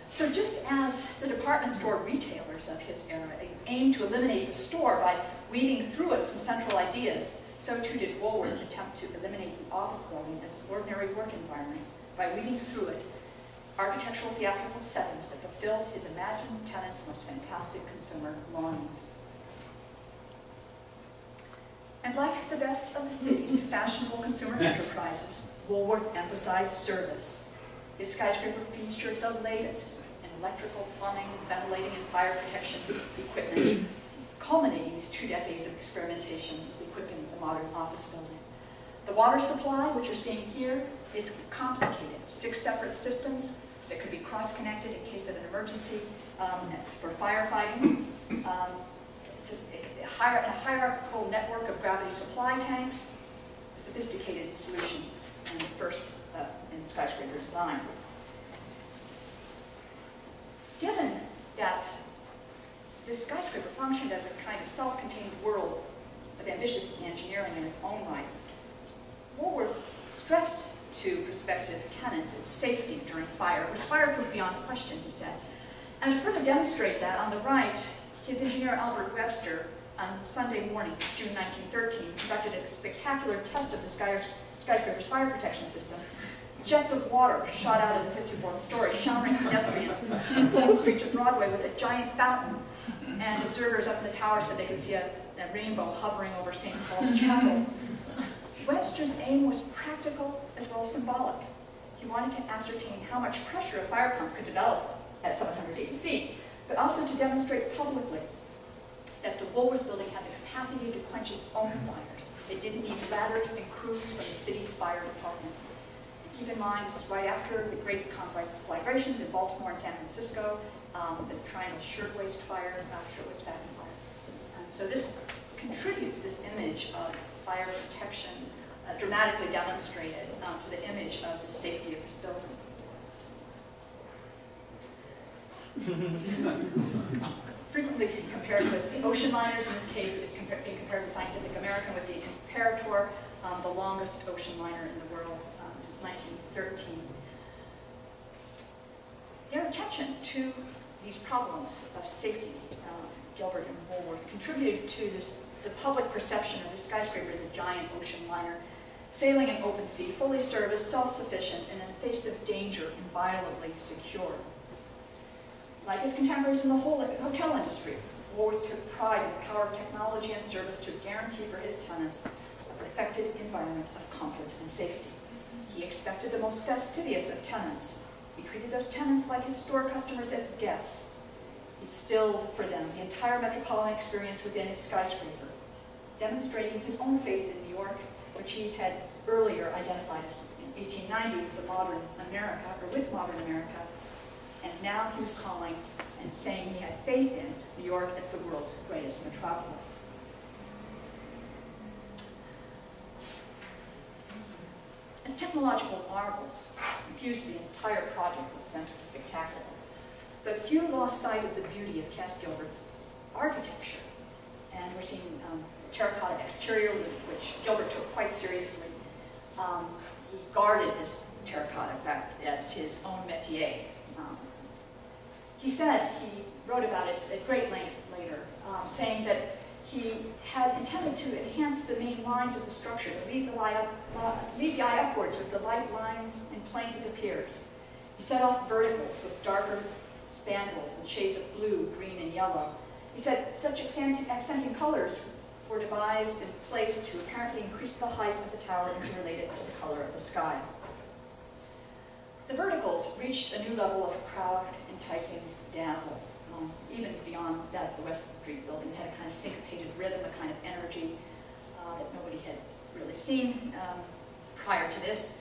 So just as the department store retailers of his era aimed to eliminate the store by weaving through it some central ideas, so too did Woolworth attempt to eliminate the office building as an ordinary work environment by weaving through it architectural theatrical settings that fulfilled his imagined tenants' most fantastic consumer longings. And like the best of the city's fashionable consumer enterprises, Woolworth emphasized service. His skyscraper featured the latest in electrical, plumbing, ventilating, and fire protection equipment, culminating these 2 decades of experimentation with equipping the modern office building. The water supply, which you're seeing here, is complicated. 6 separate systems that could be cross-connected in case of an emergency for firefighting. It's a hierarchical network of gravity supply tanks, a sophisticated solution, and the first in skyscraper design. Given that this skyscraper functioned as a kind of self-contained world of ambitious engineering in its own right. Woolworth stressed to prospective tenants its safety during fire. It was fireproof beyond question, he said. And to further demonstrate that, on the right, his engineer Albert Webster, on Sunday morning, June 1913, conducted a spectacular test of the skyscraper's fire protection system. Jets of water shot out of the 54th story, showering pedestrians in Fulton Street to Broadway with a giant fountain. And observers up in the tower said they could see a rainbow hovering over St. Paul's Chapel. Webster's aim was practical as well as symbolic. He wanted to ascertain how much pressure a fire pump could develop at 780 feet, but also to demonstrate publicly that the Woolworth Building had the capacity to quench its own fires. It didn't need ladders and crews from the city's fire department. And keep in mind, this is right after the great conflagrations in Baltimore and San Francisco, the Triangle Shirtwaist Fire, Shirtwaist Vacuum Fire. And so this contributes this image of fire protection, dramatically demonstrated to the image of the safety of this building. Frequently compared with ocean liners. In this case, it's being compared with Scientific American with the Imperator, the longest ocean liner in the world. This is 1913. Their attention to these problems of safety, Gilbert and Woolworth, contributed to the public perception of the skyscraper as a giant ocean liner, sailing in open sea, fully serviced, self-sufficient, and in the face of danger, inviolably secure. Like his contemporaries in the hotel industry, Woolworth took pride in the power of technology and service to guarantee for his tenants a perfected environment of comfort and safety. He expected the most fastidious of tenants. He treated those tenants like his store customers as guests. He distilled for them the entire metropolitan experience within his skyscraper, demonstrating his own faith in New York, which he had earlier identified as in 1890 with modern America. And now he was calling and saying he had faith in New York as the world's greatest metropolis. Its technological marvels infused the entire project with a sense of the spectacular. But few lost sight of the beauty of Cass Gilbert's architecture. And we're seeing the terracotta exterior, which Gilbert took quite seriously. He guarded this terracotta, in fact, as his own métier. He said, he wrote about it at great length later, saying that he had intended to enhance the main lines of the structure, to lead the eye upwards with the light lines and planes of the piers. He set off verticals with darker spangles and shades of blue, green, and yellow. He said such accenting colors were devised and placed to apparently increase the height of the tower and to relate it to the color of the sky. The verticals reached a new level of proud, enticing dazzle, even beyond that of the West Street building. It had a kind of syncopated rhythm, a kind of energy that nobody had really seen prior to this,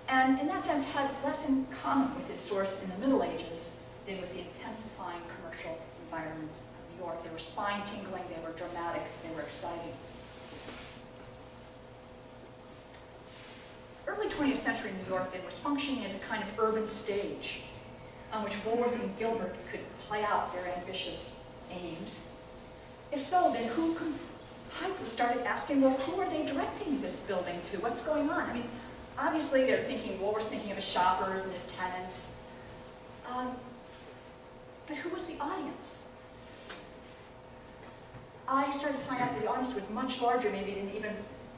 and in that sense had less in common with his source in the Middle Ages than with the intensifying commercial environment of New York. They were spine-tingling, they were dramatic, they were exciting. Early 20th century New York then was functioning as a kind of urban stage on which Woolworth and Gilbert could play out their ambitious aims. If so, then Hyde started asking, well, who are they directing this building to? What's going on? I mean, obviously they're thinking, Woolworth's thinking of his shoppers and his tenants. But who was the audience? I started to find out that the audience was much larger maybe than even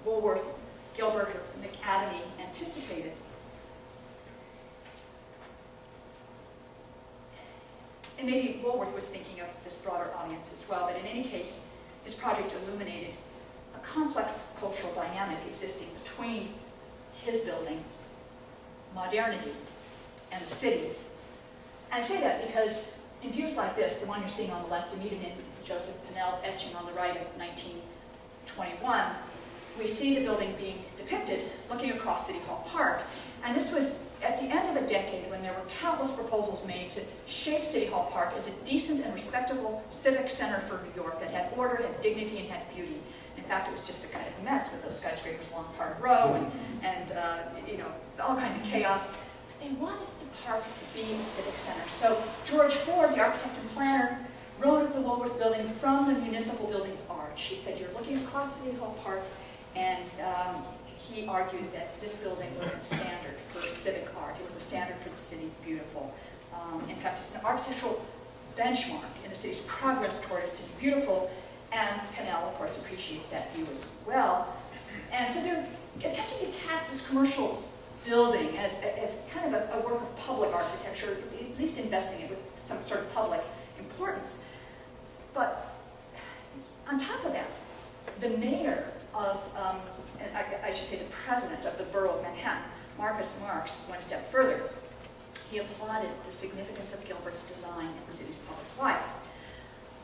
Woolworth, Gilbert, or McAdamy anticipated. And maybe Woolworth was thinking of this broader audience as well, but in any case, this project illuminated a complex cultural dynamic existing between his building, modernity, and the city. And I say that because in views like this, the one you're seeing on the left, and even in Joseph Pennell's etching on the right of 1921, we see the building being depicted looking across City Hall Park. And this was at the end of a decade when there were countless proposals made to shape City Hall Park as a decent and respectable civic center for New York that had order, had dignity, and had beauty. In fact, it was just a kind of mess with those skyscrapers along Park Row and you know, all kinds of chaos. But they wanted the park to be a civic center. So George Ford, the architect and planner, road of the Woolworth Building from the municipal building's arch. He said, you're looking across City Hall Park, and he argued that this building was a standard for civic art. It was a standard for the city, beautiful. In fact, it's an architectural benchmark in the city's progress toward a city beautiful, and Canal, of course, appreciates that view as well. And so they're attempting to cast this commercial building as kind of a work of public architecture, at least investing it with some sort of public importance. But on top of that, the mayor of, and I should say the president of the borough of Manhattan, Marcus Marx, went a step further. He applauded the significance of Gilbert's design in the city's public life.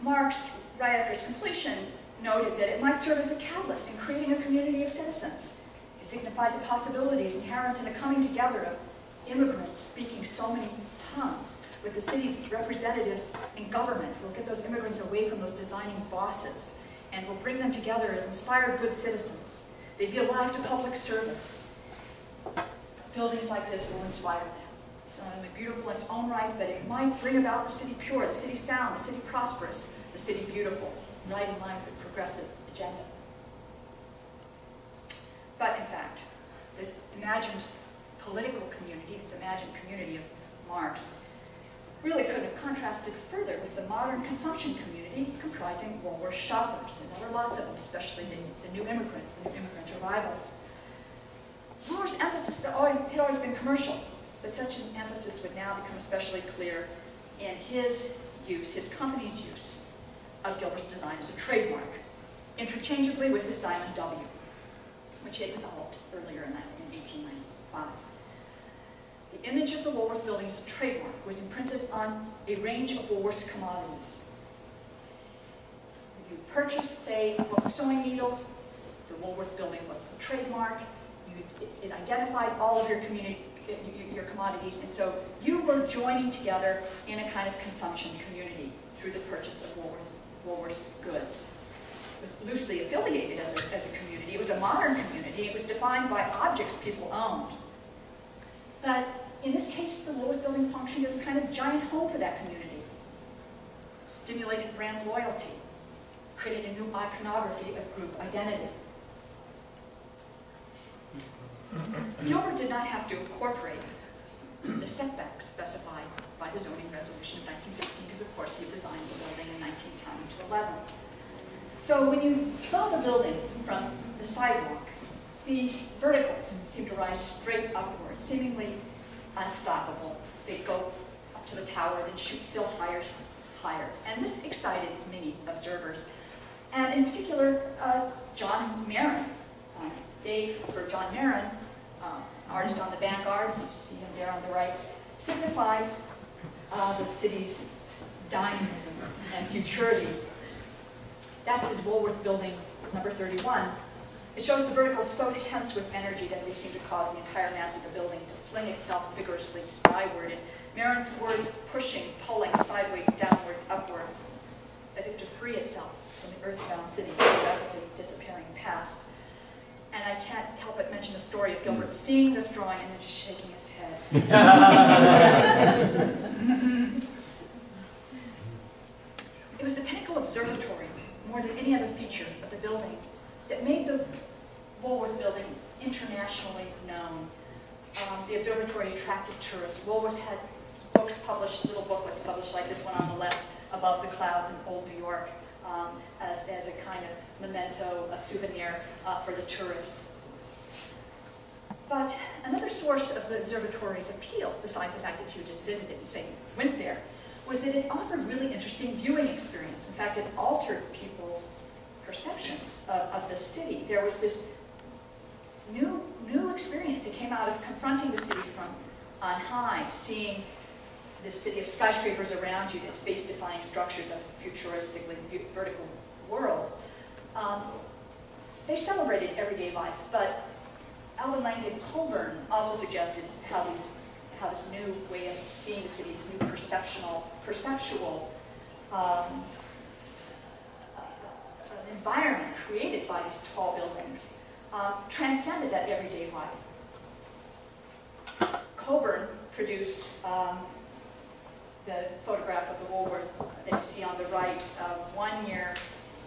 Marx, right after its completion, noted that it might serve as a catalyst in creating a community of citizens. It signified the possibilities inherent in a coming together of immigrants speaking so many tongues, with the city's representatives in government. We'll get those immigrants away from those designing bosses, and we'll bring them together as inspired good citizens. They'd be alive to public service. Buildings like this will inspire them. It's not only beautiful in its own right, but it might bring about the city pure, the city sound, the city prosperous, the city beautiful, right in line with the progressive agenda. But in fact, this imagined political community, this imagined community of Marx, really couldn't have contrasted further with the modern consumption community comprising Woolworth shoppers, and there were lots of them, especially the new immigrants, the new immigrant arrivals. Woolworth's emphasis had always been commercial, but such an emphasis would now become especially clear in his use, his company's use of Gilbert's design as a trademark, interchangeably with his diamond W, which he had developed earlier in 1895. The image of the Woolworth Building as a trademark was imprinted on a range of Woolworth's commodities. If you purchased, say, a book of sewing needles, the Woolworth Building was the trademark. It identified all of your commodities, and so you were joining together in a kind of consumption community through the purchase of Woolworth's goods. It was loosely affiliated as a community. It was a modern community. It was defined by objects people owned. But in this case, the Woolworth Building functioned as a kind of giant home for that community. It stimulated brand loyalty, created a new iconography of group identity. Gilbert did not have to incorporate the setbacks specified by the zoning resolution of 1916, because of course he designed the building in 1910 to 11. So when you saw the building from the sidewalk, the verticals seemed to rise straight upward, seemingly unstoppable. They'd go up to the tower, then shoot still higher, higher. And this excited many observers. And in particular, John Marin. For John Marin, artist on the vanguard, you see him there on the right, signified the city's dynamism and futurity. That's his Woolworth Building, number 31. It shows the verticals so tense with energy that they seem to cause the entire mass of the building to fling itself vigorously skyward, and Marin's words pushing, pulling sideways, downwards, upwards, as if to free itself from the earthbound city rapidly disappearing past. And I can't help but mention the story of Gilbert seeing this drawing and then just shaking his head. It was the Pinnacle Observatory, more than any other feature of the building, that made the Woolworth Building internationally known. The observatory attracted tourists. Woolworth had books published, little booklets published like this one on the left, Above the Clouds in Old New York, as a kind of memento, a souvenir for the tourists. But another source of the observatory's appeal, besides the fact that you just visited and say went there, was that it offered really interesting viewing experience. In fact, it altered people's perceptions of the city. There was this new experience that came out of confronting the city from on high, seeing the city of skyscrapers around you, the space-defying structures of a futuristically vertical world. They celebrated everyday life, but Alvin Langdon Coburn also suggested how this new way of seeing the city, this new perceptual environment created by these tall buildings transcended that everyday life. Coburn produced the photograph of the Woolworth that you see on the right, 1 year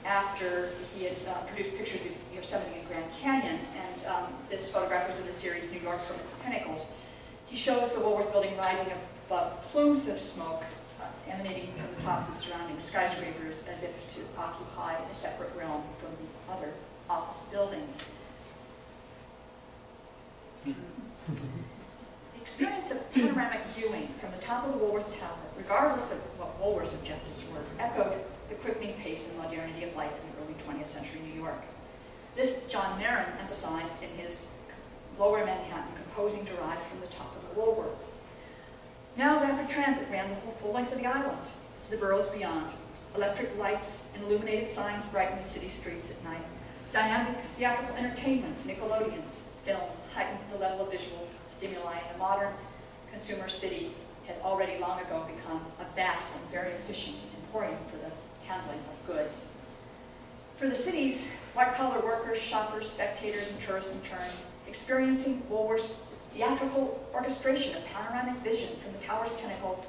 after he had produced pictures of Yosemite and Grand Canyon, and this photograph was in the series New York from its Pinnacles. He shows the Woolworth Building rising above plumes of smoke emanating from the tops of surrounding skyscrapers as if to occupy a separate realm from the other office buildings. The experience of panoramic viewing from the top of the Woolworth Tower, regardless of what Woolworth's objectives were, echoed the quickening pace and modernity of life in early 20th century New York. This John Marin emphasized in his Lower Manhattan composing derived from the top of the Woolworth. Now rapid transit ran the full length of the island to the boroughs beyond. Electric lights and illuminated signs brightened the city streets at night. Dynamic theatrical entertainments, Nickelodeons, film heightened the level of visual stimuli, and the modern consumer city had already long ago become a vast and very efficient emporium for the handling of goods. For the city's white-collar workers, shoppers, spectators, and tourists in turn, experiencing Woolworth's theatrical orchestration of panoramic vision from the tower's pinnacle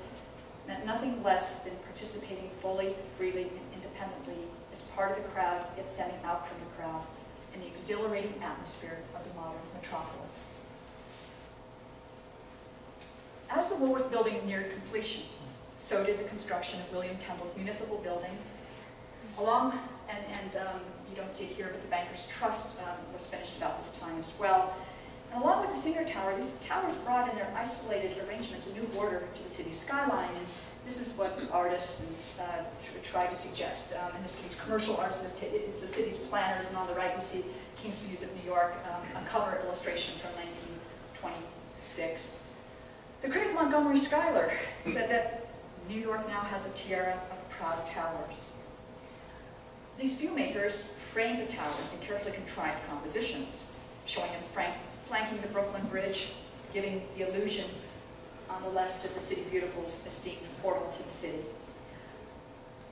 meant nothing less than participating fully, freely, and independently as part of the crowd, yet standing out from the crowd in the exhilarating atmosphere of the modern metropolis. As the Woolworth Building neared completion, so did the construction of William Kendall's municipal building. You don't see it here, but the Bankers Trust was finished about this time as well. And along with the Singer Tower, these towers brought in their isolated arrangement a new border to the city's skyline. And this is what artists tried to suggest. In this case, commercial artists, in this case, it's the city's planners, and on the right we see King's Views of New York, a cover illustration from 1926. The critic Montgomery Schuyler said that New York now has a tiara of proud towers. These viewmakers framed the towers in carefully contrived compositions, showing them flanking the Brooklyn Bridge, giving the illusion on the left of the City Beautiful's esteemed portal to the city.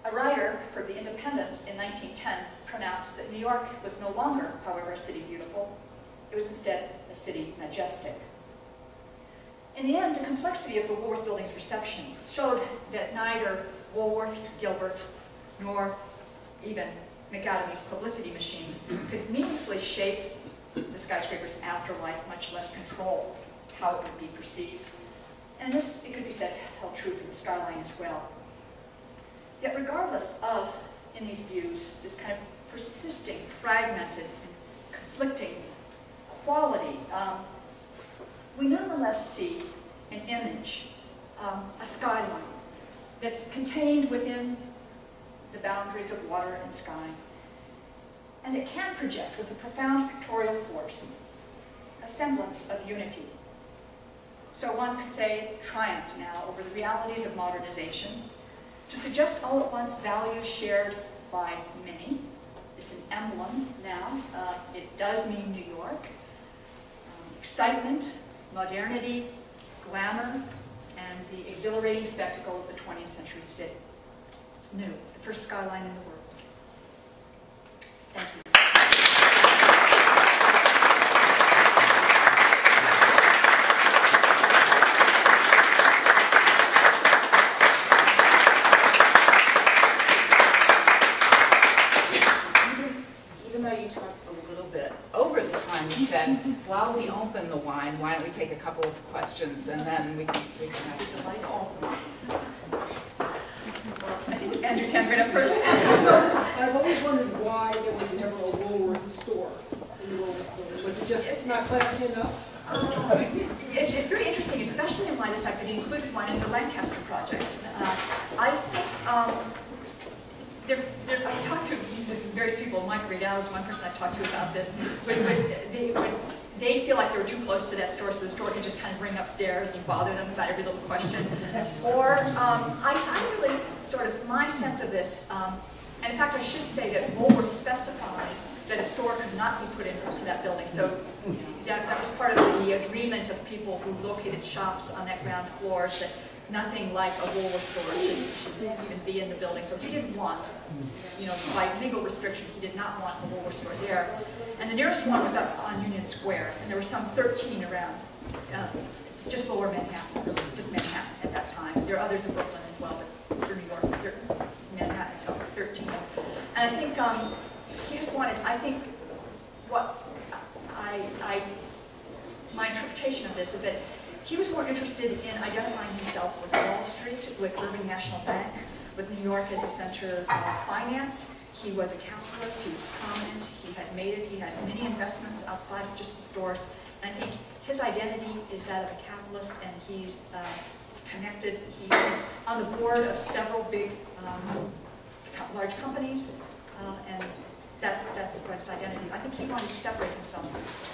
A writer for The Independent in 1910 pronounced that New York was no longer, however, a city beautiful. It was instead a city majestic. In the end, the complexity of the Woolworth Building's reception showed that neither Woolworth, Gilbert, nor even McAdamy's publicity machine could meaningfully shape the skyscraper's afterlife, much less control how it would be perceived. And this, it could be said, held true for the skyline as well. Yet regardless of, in these views, this kind of persisting, fragmented, and conflicting quality, we nonetheless see an image, a skyline, that's contained within the boundaries of water and sky. And it can project with a profound pictorial force a semblance of unity. So one could say it triumphed now over the realities of modernization to suggest all at once values shared by many. It's an emblem now. It does mean New York. Excitement, modernity, glamour, and the exhilarating spectacle of the 20th century city. It's new, the first skyline in the world. Thank you. Even though you talked a little bit over the time, you said, while we open the wine, why don't we take a couple of questions and then we can have some light on. I think Andrew's hand right up first. So I've always wondered why there was never a Woolworth store in the Woolworth Building. Was it just not classy enough? It's very interesting, especially in light of the fact that he included one in the Lancaster project. I think I've talked to various people. Mike Riedel is one person I've talked to about this. They feel like they were too close to that store, so the store could just kind of bring upstairs and bother them about every little question. Or I really sort of, my sense of this, and in fact I should say that Woolworth specified that a store could not be put into that building. So that was part of the agreement of people who located shops on that ground floor, that nothing like a Woolworth store should even be in the building. So he didn't want, by legal restriction, he did not want a Woolworth store there. And the nearest one was up on Union Square, and there were some 13 around, just lower Manhattan, just Manhattan at that time. There are others in Brooklyn And I think he just wanted, I think what my interpretation of this is that he was more interested in identifying himself with Wall Street, with Urban National Bank, with New York as a center of finance. He was a capitalist, he was prominent, he had made it, he had many investments outside of just the stores. And I think his identity is that of a capitalist, and he's connected. He is on the board of several big, large companies, and that's what his identity. I think he wanted to separate himself from the stores.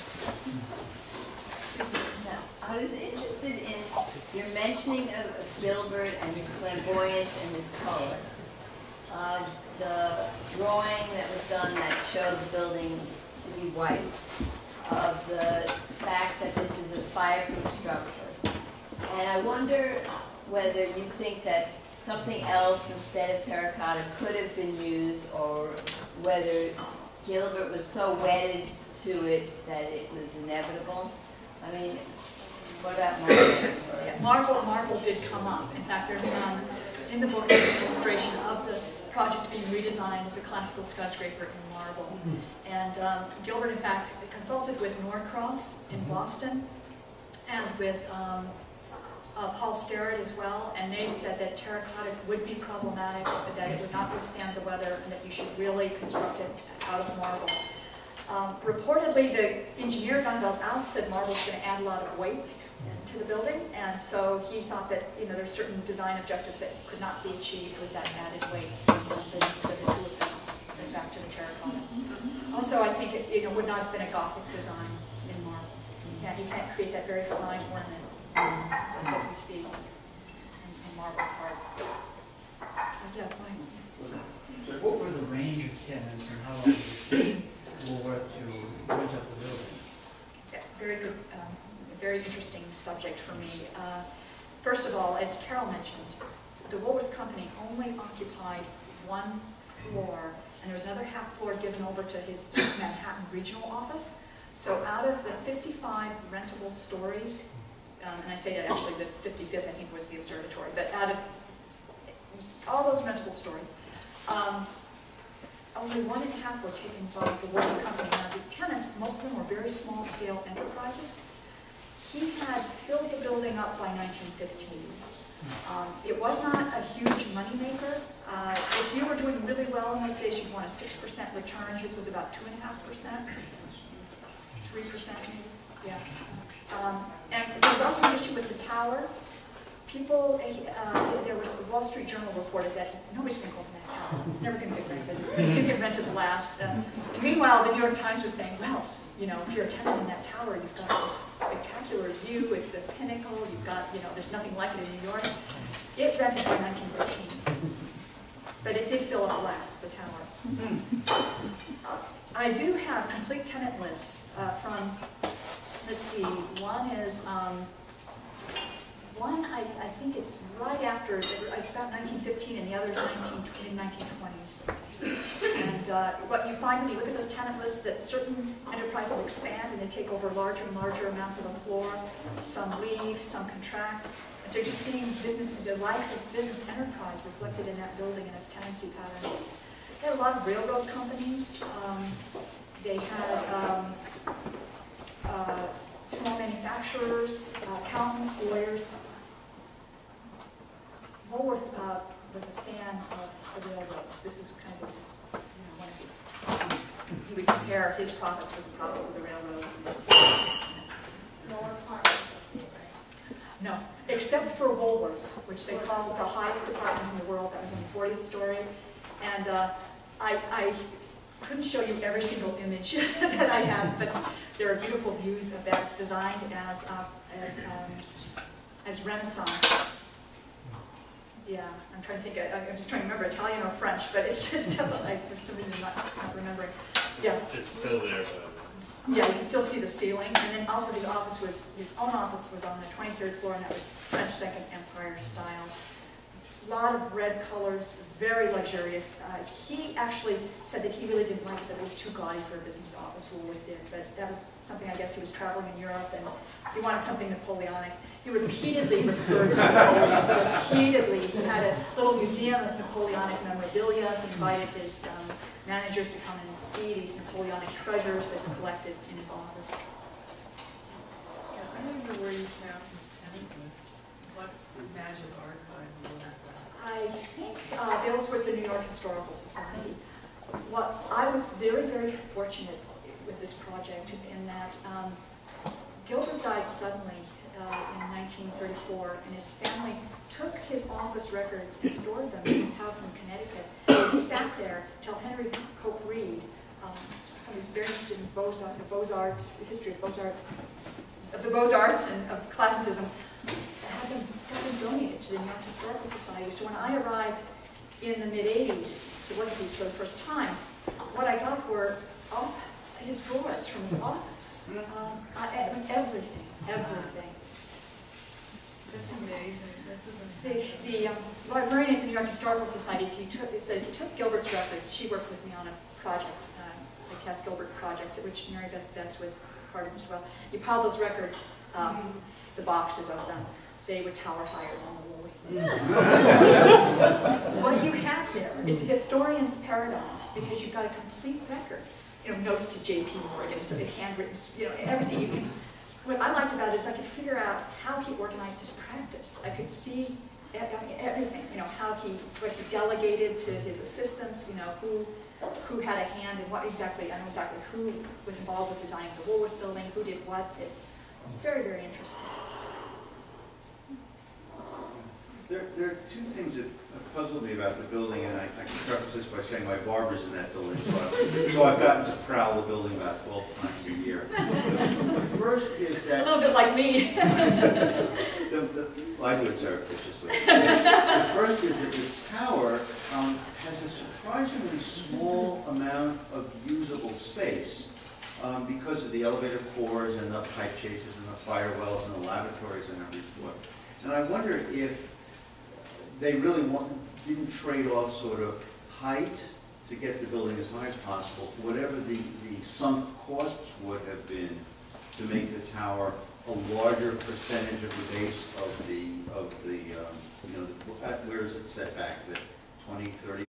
Excuse me. Now, I was interested in your mentioning of Gilbert and his flamboyance and his color. The drawing that was done that showed the building to be white, of the fact that this is a fireproof structure. And I wonder whether you think that something else instead of terracotta could have been used, or whether Gilbert was so wedded to it that it was inevitable. I mean, what about marble? Yeah, marble did come up. In fact, there's in the book there's an illustration of the project being redesigned as a classical skyscraper in marble. And Gilbert, in fact, consulted with Norcross in Boston and with Paul Starrett as well, and they said that terracotta would be problematic, but that it would not withstand the weather, and that you should really construct it out of marble. Reportedly, the engineer Gunvald Aus said marble was going to add a lot of weight to the building, and so he thought that there's certain design objectives that could not be achieved with that added weight. So the two of them went back to the terracotta. Also, I think it would not have been a Gothic design in marble. You can't create that very fine ornament that we see in marble's art. Yeah, fine. So what were the range of tenants, and how long did it take Woolworth to rent up the building? Yeah, very good, very interesting subject for me. First of all, as Carol mentioned, the Woolworth Company only occupied one floor, and there was another half floor given over to his Manhattan regional office. So out of the 55 rentable stories, and I say that actually the 55th I think was the observatory, but out of all those rentable stories, only 1.5 were taken by the Woolworth Company. Now the tenants, most of them were very small scale enterprises. He had filled the building up by 1915. It was not a huge moneymaker. If you were doing really well in those days, you'd want a 6% return. His was about 2.5%, 3% maybe. Yeah. And there was also an issue with the tower. People, there was a Wall Street Journal reported that nobody's going to go from that tower. It's never going to get rented. It's going to get rented last. And meanwhile, the New York Times was saying, well, if you're a tenant in that tower, you've got this spectacular view. It's the pinnacle. You've got, there's nothing like it in New York. It rented by 1913. But it did fill up last, the tower. I do have complete tenant lists from, let's see, one is, I think it's right after, it's about 1915, and the other is 1920s. And what you find when you look at those tenant lists, that certain enterprises expand and they take over larger and larger amounts of the floor. Some leave, some contract. And so you're just seeing the life of business enterprise reflected in that building and its tenancy patterns. They had a lot of railroad companies. They had small manufacturers, accountants, lawyers. Woolworth was a fan of the railroads. This is kind of his, one of his hobbies. He would compare his profits with the profits of the railroads. Lower part. No, except for Woolworths, which they call the highest department in the world. That was on the 40th story. And I couldn't show you every single image that I have, but there are beautiful views of that. It's designed as Renaissance. Yeah, I'm trying to think. I'm just trying to remember Italian or French, but it's just definitely, for some reason, not remembering. Yeah. It's still there, but. Yeah, you can still see the ceiling. And then also his own office was on the 23rd floor, and that was French Second Empire style. A lot of red colors, very luxurious. He actually said that he really didn't like it, that it was too gaudy for a business office, Woolworth did, but that was something, I guess, he was traveling in Europe and he wanted something Napoleonic. He repeatedly referred to Napoleon, repeatedly. He had a little museum of Napoleonic memorabilia. He invited his managers to come and see these Napoleonic treasures that he collected in his office. Yeah, I don't know where you found his tenant list. What Imagine archive will that be? I think it was with the New York Historical Society. What I was very, very fortunate with this project in that Gilbert died suddenly in 1934, and his family took his office records and stored them in his house in Connecticut. He sat there till Henry Cope Reed, someone who's very interested in Beaux-Arts, the history of the Beaux-Arts and of classicism, had them donated to the New York Historical Society. So when I arrived in the mid-'80s to look at these for the first time, what I got were all his drawers from his office. Everything. That's amazing. That doesn't The librarian at the New York Historical Society, said if you took Gilbert's records, she worked with me on a project, the Cass Gilbert project, which Mary Beth Betts was part of as well. You piled those records, the boxes of them, they would tower higher than the Woolworth. What you have there, it's a historian's paradise because you've got a complete record. Notes to J.P. Morgan, it's the big handwritten, everything you can. What I liked about it is I could figure out how he organized his practice. I could see everything, what he delegated to his assistants, who had a hand in what exactly, I know exactly who was involved with designing the Woolworth Building, who did what. Very, very interesting. There are two things that puzzle me about the building, and I can preface this by saying my barber's in that building, so I've gotten to prowl the building about 12 times a year. The first is that... A little bit like me. Well, I do it surreptitiously. The first is that the tower has a surprisingly small amount of usable space because of the elevator cores and the pipe chases and the fire wells and the lavatories and everything. And I wonder if they really didn't trade off sort of height to get the building as high as possible for whatever the sunk costs would have been to make the tower a larger percentage of the base of the where is it set back, the 20, 30